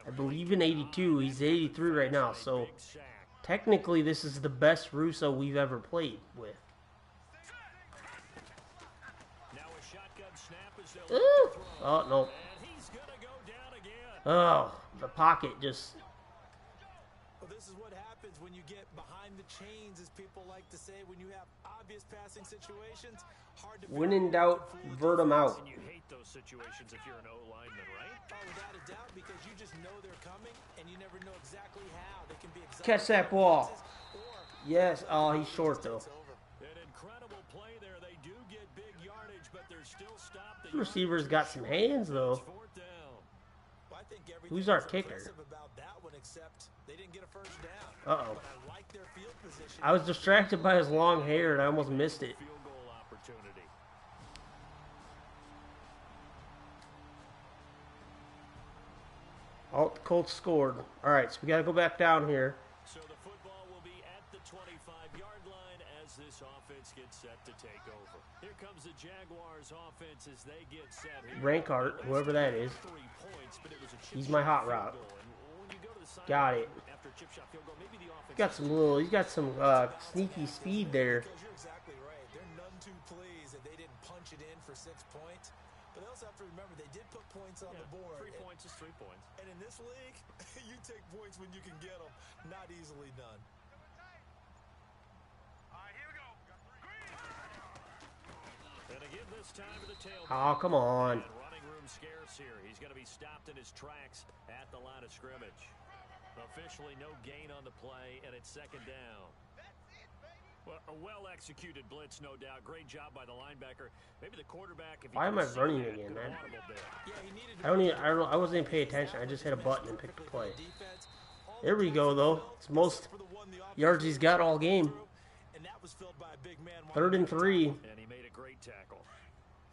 I believe, in 82. He's 83 right now. So technically this is the best Russo we've ever played with. Ooh. Oh, no. Oh, the pocket just... Well, this is what happens when you get behind the chains, as people like to say, when you have obvious passing situations. Hard to when in doubt, vert them out. And you hate those situations if you're an O-lineman, right? Oh, without a doubt, because you just know they're coming, and you never know exactly how. They can be Catch that ball. Yes. Oh, he's short, though. An incredible play there. They do get big yardage, but they're still stopped. This receiver's got some hands, though. Fourth down. Well, I think Who's our everything kicker? was impressive about that one, except they didn't get a first down. Uh-oh. But I like their field position. I was distracted by his long hair, and I almost missed it. Field goal opportunity. Oh, the Colts scored. All right, so we got to go back down here. So the football will be at the 25-yard line as this offense gets set to take over. Here comes the Jaguars offense as they get set. Rankart, whoever that is. He's my hot route. Got it. He's got some sneaky speed there. Because you're exactly right. They're none too pleased that they didn't punch it in for 6 points. But they also have to remember they did put points on the board. 3 points is 3 points. And in this league, you take points when you can get them. Not easily done. And again this time to the tailback. Oh, come on. And running room scarce here. He's going to be stopped in his tracks at the line of scrimmage. Officially no gain on the play, and it's second down. Well, a well-executed blitz, no doubt. Great job by the linebacker. Maybe the quarterback. If Why am I running again, man? I wasn't even paying attention. I just hit a button and picked the play. There we go, though. It's the most yards he's got all game. 3rd and 3. And he made a great tackle.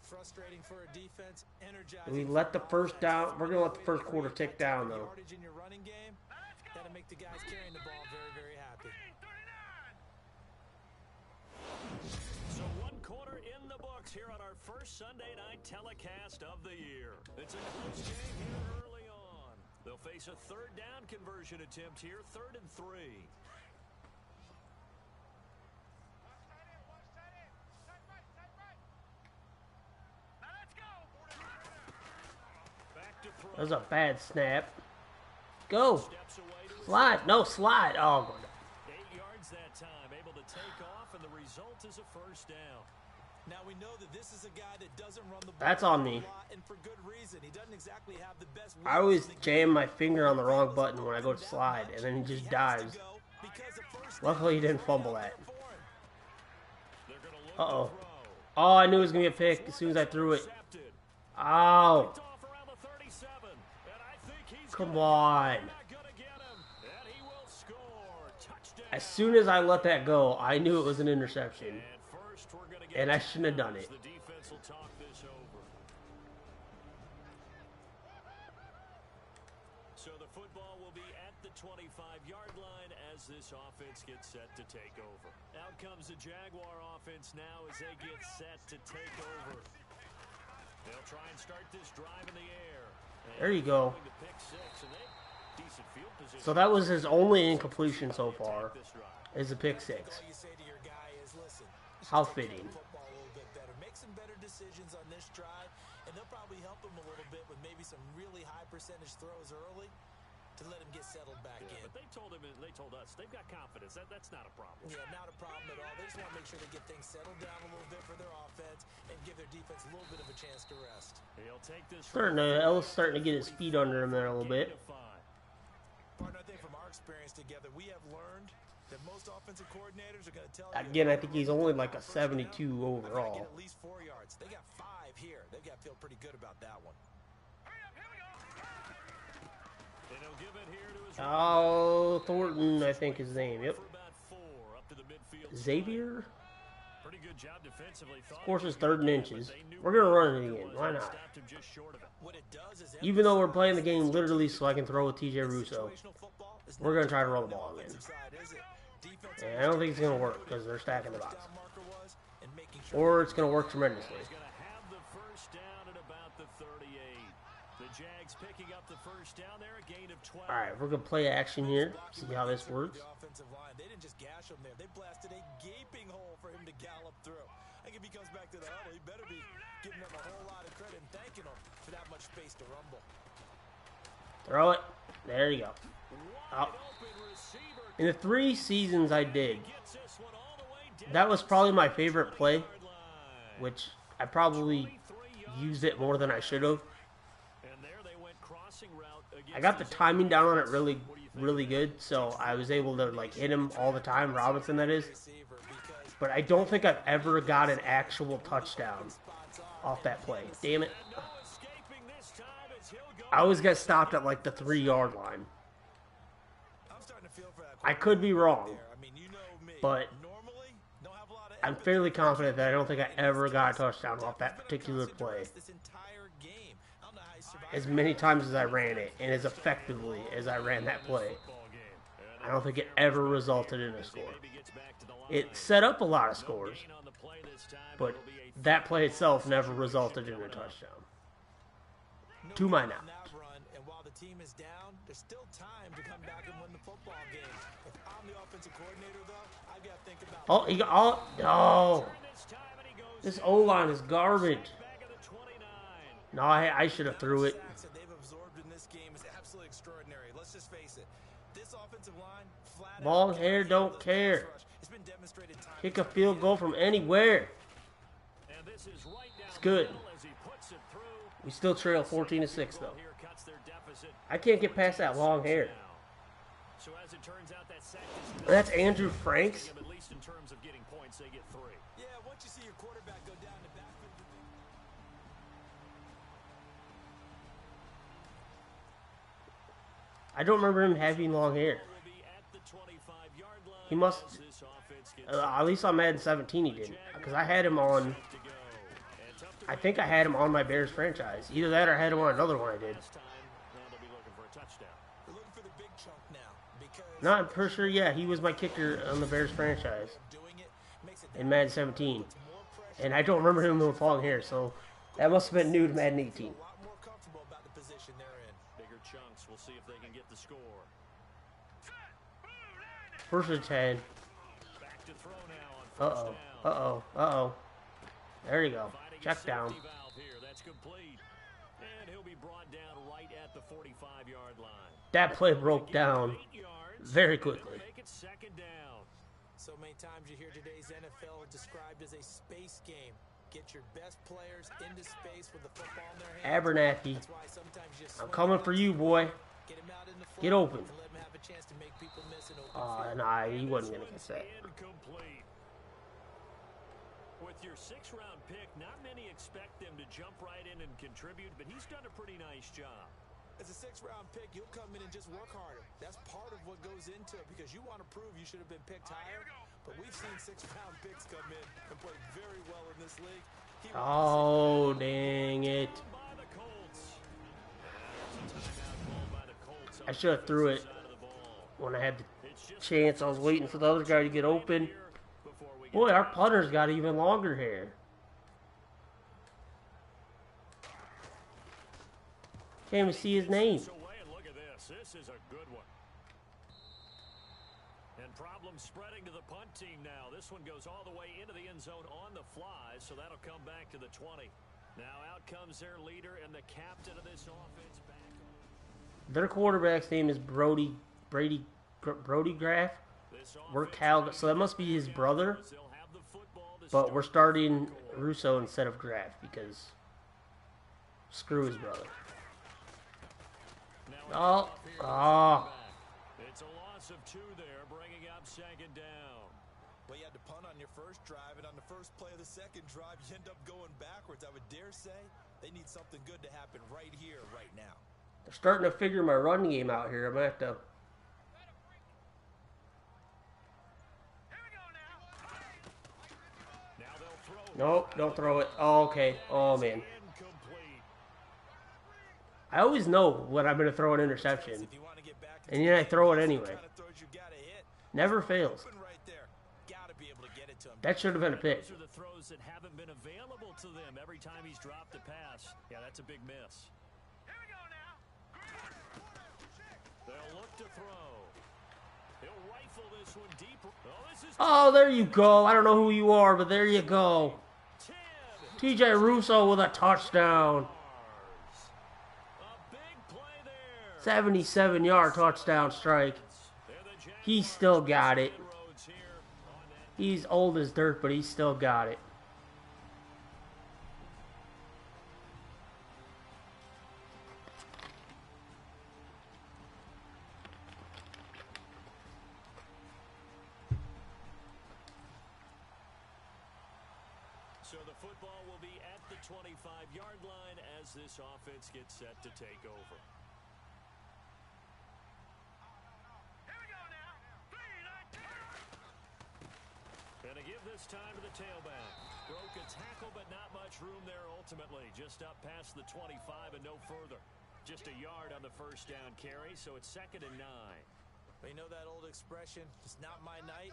Frustrating for a defense. Energizing. We let the first down. We're gonna let the first quarter tick down, though. Yardage in your running game. That'll make the guys carrying the ball very, very happy. So 1 quarter in the books here on our first Sunday night telecast of the year. It's a close game here early on. They'll face a 3rd down conversion attempt here, 3rd and 3. That was a bad snap. Go. Slide. No, slide. Oh, 8 yards that time, able to take off, and the result is a first down. Now we know that this is a guy that doesn't run the ball. That's on me. And for good reason. He doesn't exactly have the best. I always jam my finger on the wrong button when I go to slide, and then he just dives. Luckily, he didn't fumble that. Uh-oh. Oh, I knew it was going to be a pick as soon as I threw it. Ow. Come on. As soon as I let that go, I knew it was an interception. And I shouldn't have done it. as this offense gets set to take over. Out comes the Jaguar offense now as they get set to take over. They'll try and start this drive in the air. There you go. So that was his only incompletion so far, is a pick six. How fitting. Make some better decisions on this drive, and they'll probably help him a little bit with maybe some really high percentage throws early to let him get settled back in. But they told us they've got confidence. That's not a problem. Yeah, not a problem at all. They just want to make sure they get things settled down a little bit for their offense and give their defense a little bit of a chance to rest. He'll take this. Ellis starting to get his feet under him there a little bit. Partner, I think from our experience together, we have learned that most offensive coordinators are going to tell Again, I think he's only like a 72 get overall. at least 4 yards. They got 5 here. They've got to feel pretty good about that one. And he'll give it here to his Oh, Thornton, I think his name. Yep. for about 4 up to the midfield. Xavier. Pretty good job defensively. Of course, it's 3rd and inches. We're gonna run it again. Why not? Stopped him just short of it. What it does is Even though we're playing the game literally so I can throw with TJ Russo, situational football is we're not gonna try to just roll on the ball again. offensive side, is it? Defense And I don't think it's gonna work because they're stacking the box. touchdown marker was and making sure Or it's gonna work tremendously. He's going to have the first down at about the 38. The Jags picking up the first down there, a gain of 12. All right, we're gonna play action here. See how this works. the offensive line. They didn't just gash him there. They blasted a gaping hole for him to gallop through. I think if he comes back to the huddle, he better be giving them a whole lot of credit and thanking them for that much space to rumble. Throw it. There you go. Out. In the 3 seasons I did, that was probably my favorite play, which I probably used it more than I should have. I got the timing down on it really, really good, so I was able to like hit him all the time. Robinson, that is. But I don't think I've ever got an actual touchdown off that play. Damn it. I always get stopped at like the 3-yard line. I'm starting to feel for that. I could be wrong, I mean, you know me. but Normally, don't have a lot of I'm fairly confident that I don't think I ever got a touchdown off that particular play. this entire game. I don't know how he survived. As many times as I ran it, and as effectively as I ran that play, I don't think it ever resulted in a score. It set up a lot of scores, but that play itself never resulted in a touchdown. To my knowledge. Run, and while the team is down, there's still time to come back and win the football game. If I'm the offensive coordinator, though, I've got to think about. Oh, he got. Oh, no. This O-line is garbage. No, I should have threw it. Sacks that they've absorbed in this game is absolutely extraordinary. Let's just face it. This offensive line, flat Long out, hair don't care. It's been demonstrated time Kick a field goal from anywhere. It's good. We still trail 14-6 though. I can't get past that long hair. That's Andrew Franks. At least in terms of getting points, they get 3. Yeah, once you see your quarterback go down the backfield, you think. I don't remember him having long hair. He must. At least on Madden 17 he didn't, because I had him on. I think I had him on my Bears franchise. Either that or I had him on another one I did. They're looking for the big chunk now because No, I'm pretty sure, yeah, he was my kicker on the Bears franchise doing it makes it in Madden 17. And I don't remember him with long hair, so that must have been new to Madden 18. a lot more comfortable about the position they're in. Bigger chunks. We'll see if they can get the score. First and 10. Back to throw now on Uh-oh. first down. Uh-oh. Uh-oh. There you go. Check down. Safety valve here. That's complete. And he'll be brought down right at the 45-yard line. That play broke down 8 yards. very quickly. Make it second down. So many times you hear today's NFL described as a space game. Get your best players into space with the football in their hands. Abernathy, That's why sometimes you I'm swing coming for you, boy. Get him out in the front, Get open. and let him have a chance to make people miss an open field. Nah, he wasn't going to get that. Incomplete. With your 6th-round pick, not many expect them to jump right in and contribute, but he's done a pretty nice job. As a 6th-round pick, you'll come in and just work harder. That's part of what goes into it because you want to prove you should have been picked higher. But we've seen 6th-round picks come in and play very well in this league. Oh, dang it. By the Colts. That's a timeout called by the Colts. I should have threw it when I had the chance. I was waiting for the other guy to get open. Boy, our punter's got even longer hair. Can't even see his name. Look at this. This is a good one. And problems spreading to the punt team now. This one goes all the way into the end zone on the fly, so that'll come back to the 20. Now out comes their leader and the captain of this offense back. Their quarterback's name is Brody Graff. We're Cal, so that must be his brother. But we're starting Russo instead of Graff because screw his brother. Oh. It's a loss of 2 there, bringing up 2nd down. Well, you had to punt on your first drive, and on the first play of the second drive, you end up going backwards. I would dare say they need something good to happen right here, right now. They're starting to figure my run game out here. I'm going to have to... Nope, don't throw it. Oh, okay. Oh, man. I always know when I'm going to throw an interception. And then I throw it anyway. Never fails. That should have been a pick. Those are the throws that haven't been available to them every time he's dropped a pass. Yeah, that's a big miss. They'll look to throw. He'll rifle this one deeper. Oh, there you go. I don't know who you are, but there you go. TJ Russo with a touchdown. 77-yard touchdown strike. He still got it. He's old as dirt, but he still got it. So the football will be at the 25-yard line as this offense gets set to take over. And to give this time to the tailback. Broke a tackle, but not much room there ultimately. Just up past the 25 and no further. Just a yard on the first down carry, so it's 2nd and 9. But you know that old expression, it's not my night?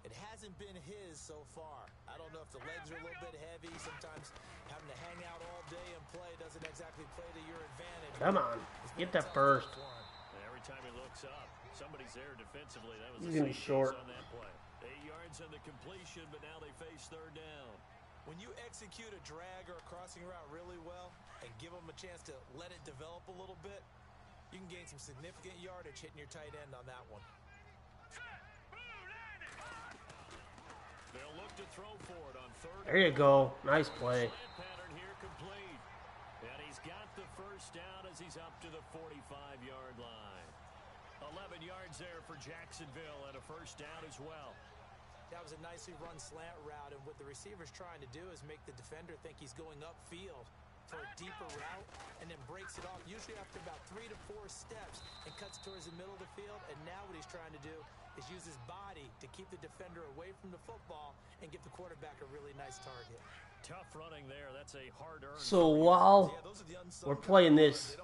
It hasn't been his so far. I don't know if the legs are a little bit heavy. Sometimes having to hang out all day and play doesn't exactly play to your advantage. Come on, get that first. Every time he looks up, somebody's there defensively. That was He's going to be short. On that play. 8 yards on the completion, but now they face 3rd down. When you execute a drag or a crossing route really well and give them a chance to let it develop a little bit, you can gain some significant yardage hitting your tight end on that one. They'll look to throw for it on 3rd. There you go. Nice play. Pattern here complete. And he's got the first down as he's up to the 45-yard line. 11 yards there for Jacksonville and a first down as well. That was a nicely run slant route, and what the receiver's trying to do is make the defender think he's going upfield for a deeper route and then breaks it off, usually after about 3 to 4 steps, and cuts towards the middle of the field. And now what he's trying to do is use his body to keep the defender away from the football and give the quarterback a really nice target. Tough running there. That's a hard-earned. So while we're playing this,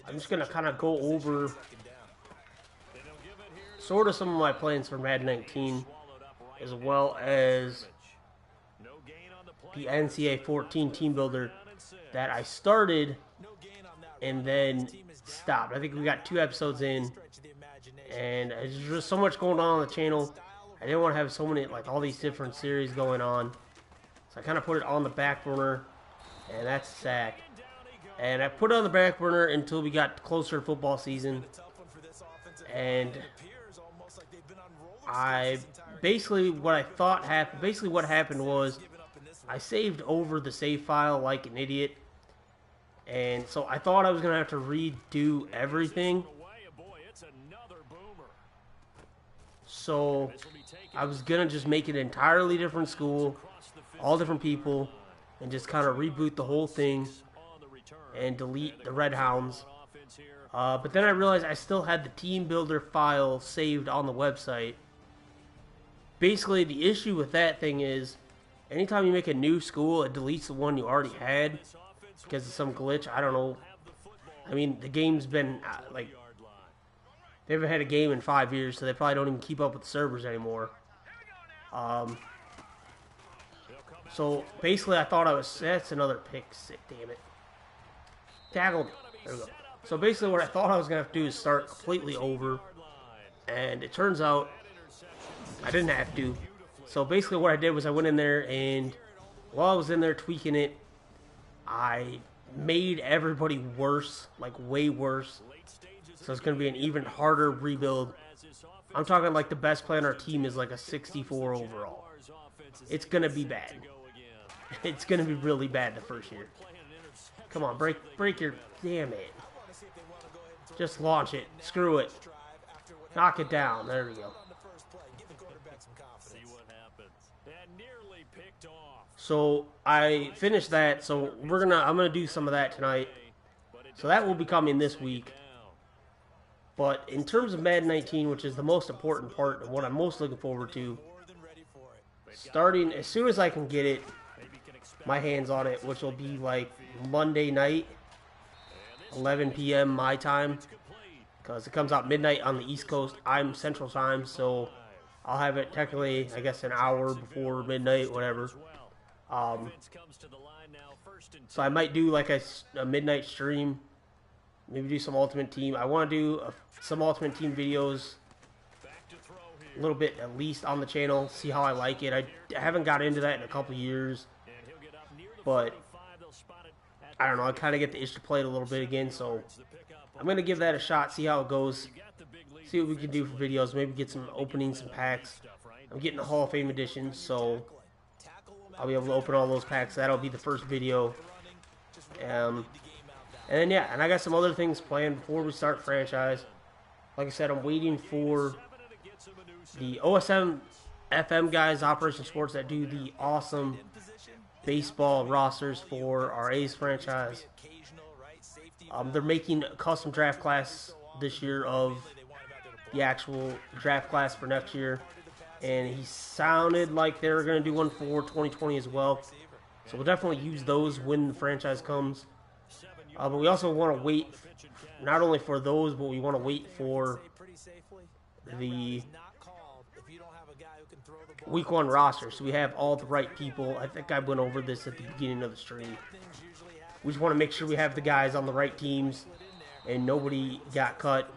I'm just going to kind of go over sort of some of my plans for Madden 19, as well as the NCAA 14 team builder that I started and then stopped. I think we got 2 episodes in, and there's just so much going on the channel. I didn't want to have so many, like, all these different series going on, so I kind of put it on the back burner, and that's a sack. And I put it on the back burner until we got closer to football season, and I basically what happened was I saved over the save file like an idiot, and so I thought I was gonna have to redo everything. So I was gonna just make an entirely different school, all different people, and just kind of reboot the whole thing and delete the Red Hounds. But then I realized I still had the team builder file saved on the website. Basically, the issue with that thing is, anytime you make a new school, it deletes the one you already had because of some glitch. I don't know. I mean, the game's been, They haven't had a game in 5 years, so they probably don't even keep up with the servers anymore. So basically, I thought I was. That's another pick. Damn it. Tackled. There we go. So basically, what I thought I was gonna have to do is start completely over, and it turns out I didn't have to. So basically, what I did was I went in there, and while I was in there tweaking it, I made everybody worse, like way worse. So it's gonna be an even harder rebuild. I'm talking like the best player on our team is like a 64 overall. It's gonna be bad. It's gonna be really bad the first year. Come on, break your damn it. Just launch it. Screw it. Knock it down. There we go. So I finished that. So I'm gonna do some of that tonight. So that will be coming this week. But in terms of Madden 19, which is the most important part and what I'm most looking forward to, starting as soon as I can get it, my hands on it, which will be like Monday night, 11 p.m. my time, because it comes out midnight on the East Coast. I'm Central Time, so I'll have it technically, I guess, an hour before midnight, whatever. So I might do like a midnight stream, maybe do some Ultimate Team. I want to do some Ultimate Team videos, a little bit at least on the channel, see how I like it. I haven't got into that in a couple years, but I don't know, I kind of get the itch to play it a little bit again, so I'm going to give that a shot, see how it goes, see what we can do for videos, maybe get some openings, some packs. I'm getting the Hall of Fame edition, so I'll be able to open all those packs. That'll be the first video. And then, yeah, and I got some other things planned before we start franchise. Like I said, I'm waiting for the OSM FM guys, Operation Sports, that do the awesome baseball rosters for our A's franchise. They're making a custom draft class this year of the actual draft class for next year. And he sounded like they were going to do one for 2020 as well. So we'll definitely use those when the franchise comes. But we also want to wait not only for those, but we want to wait for the Week 1 roster. So we have all the right people. I think I went over this at the beginning of the stream. We just want to make sure we have the guys on the right teams and nobody got cut.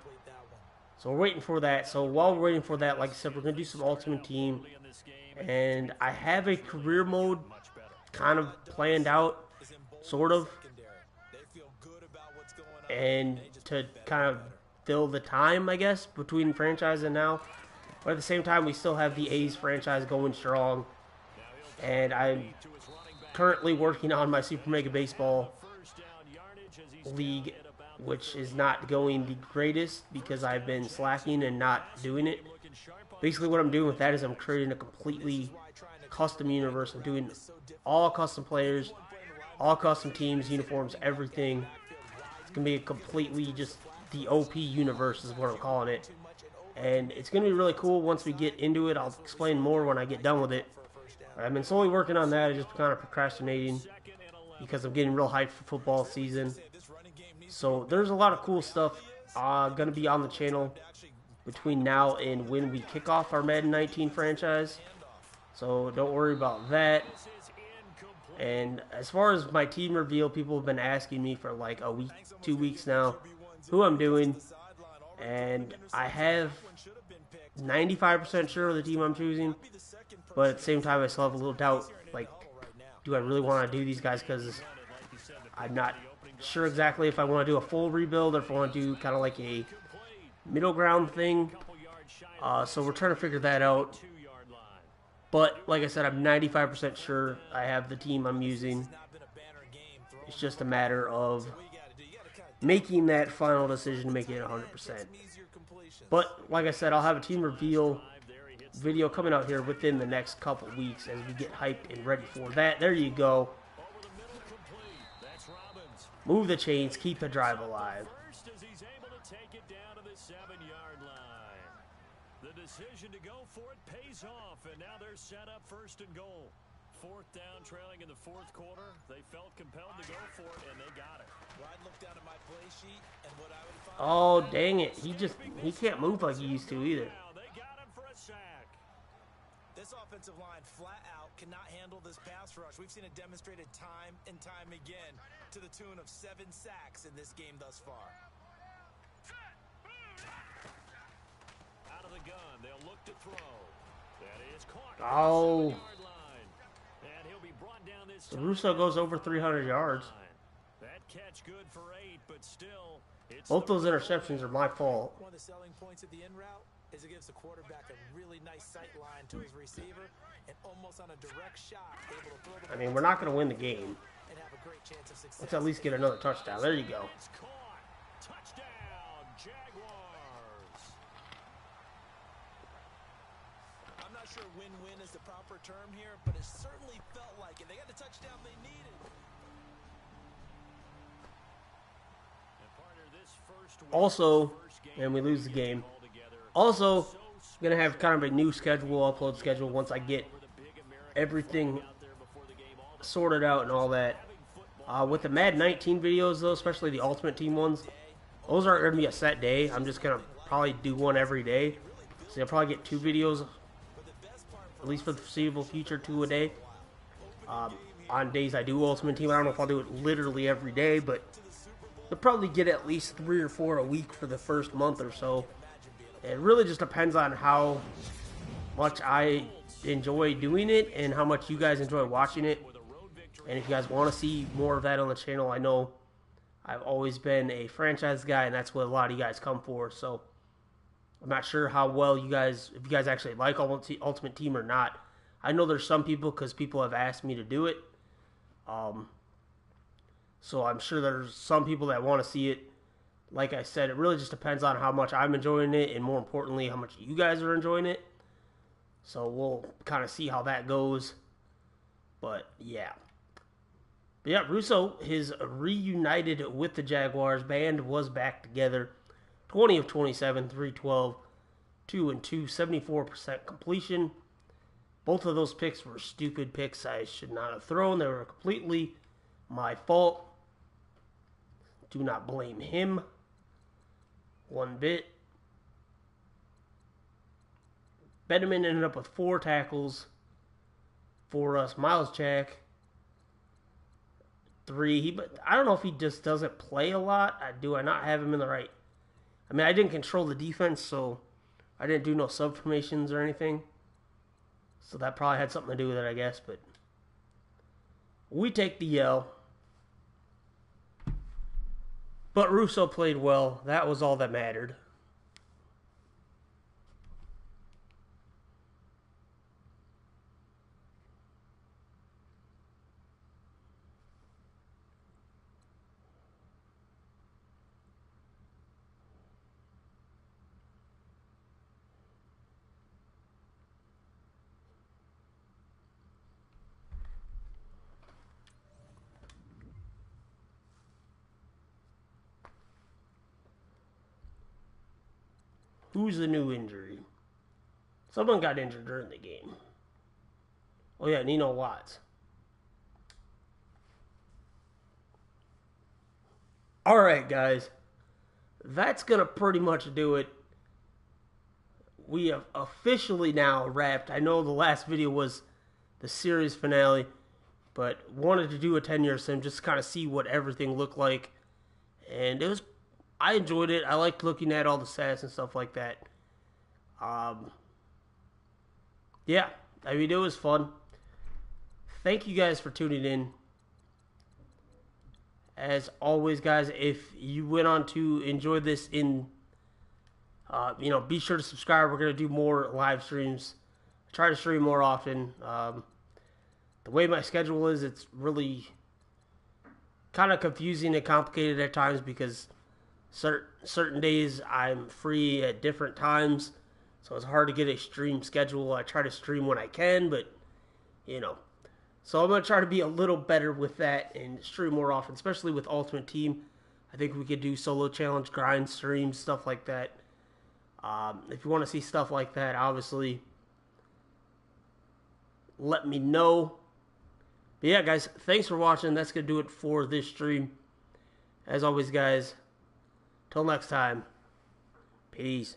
So we're waiting for that. So while we're waiting for that, like I said, we're going to do some Ultimate Team. And I have a career mode kind of planned out, sort of. And to kind of fill the time, I guess, between franchise and now. But at the same time, we still have the A's franchise going strong. And I'm currently working on my Super Mega Baseball League, which is not going the greatest because I've been slacking and not doing it. Basically what I'm doing with that is I'm creating a completely custom universe. I'm doing all custom players, all custom teams, uniforms, everything. It's going to be a completely just the OP universe is what I'm calling it. And it's going to be really cool once we get into it. I'll explain more when I get done with it. I've been slowly working on that. I just kind of procrastinating because I'm getting real hyped for football season. So there's a lot of cool stuff going to be on the channel between now and when we kick off our Madden 19 franchise. So don't worry about that. And as far as my team reveal, people have been asking me for like a week, 2 weeks now, who I'm doing. And I have 95% sure of the team I'm choosing. But at the same time, I still have a little doubt. Like, do I really want to do these guys? Because I'm not sure exactly if I want to do a full rebuild or if I want to do kind of like a middle ground thing. So we're trying to figure that out. But like I said, I'm 95% sure I have the team I'm using. It's just a matter of making that final decision to make it 100%. But like I said, I'll have a team reveal video coming out here within the next couple weeks as we get hyped and ready for that. There you go. Move the chains, keep the drive alive. The decision to go for it pays off, and now they're set up 1st and goal. Fourth down, trailing in the fourth quarter. They felt compelled to go for it, and they got it. Well, I'd look down at my play sheet, and what I would find... Oh, dang it. He can't move like he used to either. They got him for a sack. This offensive line flat out cannot handle this pass rush. We've seen it demonstrated time and time again to the tune of 7 sacks in this game thus far. Out of the gun, they'll look to throw. That is caught. Oh. And he'll be brought down this So Russo goes over 300 yards. That catch good for 8, but still, it's Both those interceptions are my fault. One of the selling points of the in route is it gives the quarterback a really nice sight line to his receiver and almost on a direct shot able to throw the I mean, we're not going to win the game. and have a great chance of success. Let's at least get another touchdown. There you go. It's caught. Touchdown, Jaguars. I'm not sure win-win is the proper term here, but it certainly felt like it. They got the touchdown they needed. And partner, this first win, Also, first game and we lose the we get game. all together. Also, So I'm going to have kind of a new schedule, upload schedule, once I get for the big American everything out there before the game, all the sorted out and all that. With the Madden 19 videos, though, especially the Ultimate Team ones, those aren't going to be a set day. I'm just going to probably do one every day. So you'll probably get 2 videos, at least for the foreseeable future, 2 a day. On days I do Ultimate Team, I don't know if I'll do it literally every day, but you'll probably get at least 3 or 4 a week for the first month or so. It really just depends on how much I enjoy doing it and how much you guys enjoy watching it. And if you guys want to see more of that on the channel, I know I've always been a franchise guy, and that's what a lot of you guys come for. So I'm not sure how well you guys, if you guys actually like Ultimate Team or not. I know there's some people, because people have asked me to do it. So I'm sure there's some people that want to see it. Like I said, it really just depends on how much I'm enjoying it, and more importantly, how much you guys are enjoying it. So we'll kind of see how that goes. But yeah. Russo is reunited with the Jaguars. Band was back together. 20 of 27, 312, 2-2, 74% completion. Both of those picks were stupid picks I should not have thrown. They were completely my fault. Do not blame him one bit. Benjamin ended up with 4 tackles for us. Miles Jack, 3. But I don't know if he just doesn't play a lot. Do I not have him in the right? I mean, I didn't control the defense, so I didn't do no sub formations or anything. So that probably had something to do with it, I guess. But we take the L. But Russo played well. That was all that mattered. Who's the new injury? Someone got injured during the game. Oh yeah, Nino Watts. Alright, guys. That's going to pretty much do it. We have officially now wrapped. I know the last video was the series finale, but wanted to do a 10-year sim just to kind of see what everything looked like. And it was, I enjoyed it. I liked looking at all the stats and stuff like that. Yeah, I mean, it was fun. Thank you guys for tuning in. As always, guys, if you went on to enjoy this be sure to subscribe. We're going to do more live streams. I try to stream more often. The way my schedule is, it's really kind of confusing and complicated at times because certain days I'm free at different times. So it's hard to get a stream schedule. I try to stream when I can, but, So I'm going to try to be a little better with that and stream more often, especially with Ultimate Team. I think we could do solo challenge, grind streams, stuff like that. If you want to see stuff like that, obviously, let me know. But yeah, guys, thanks for watching. That's going to do it for this stream. As always, guys, till next time, peace.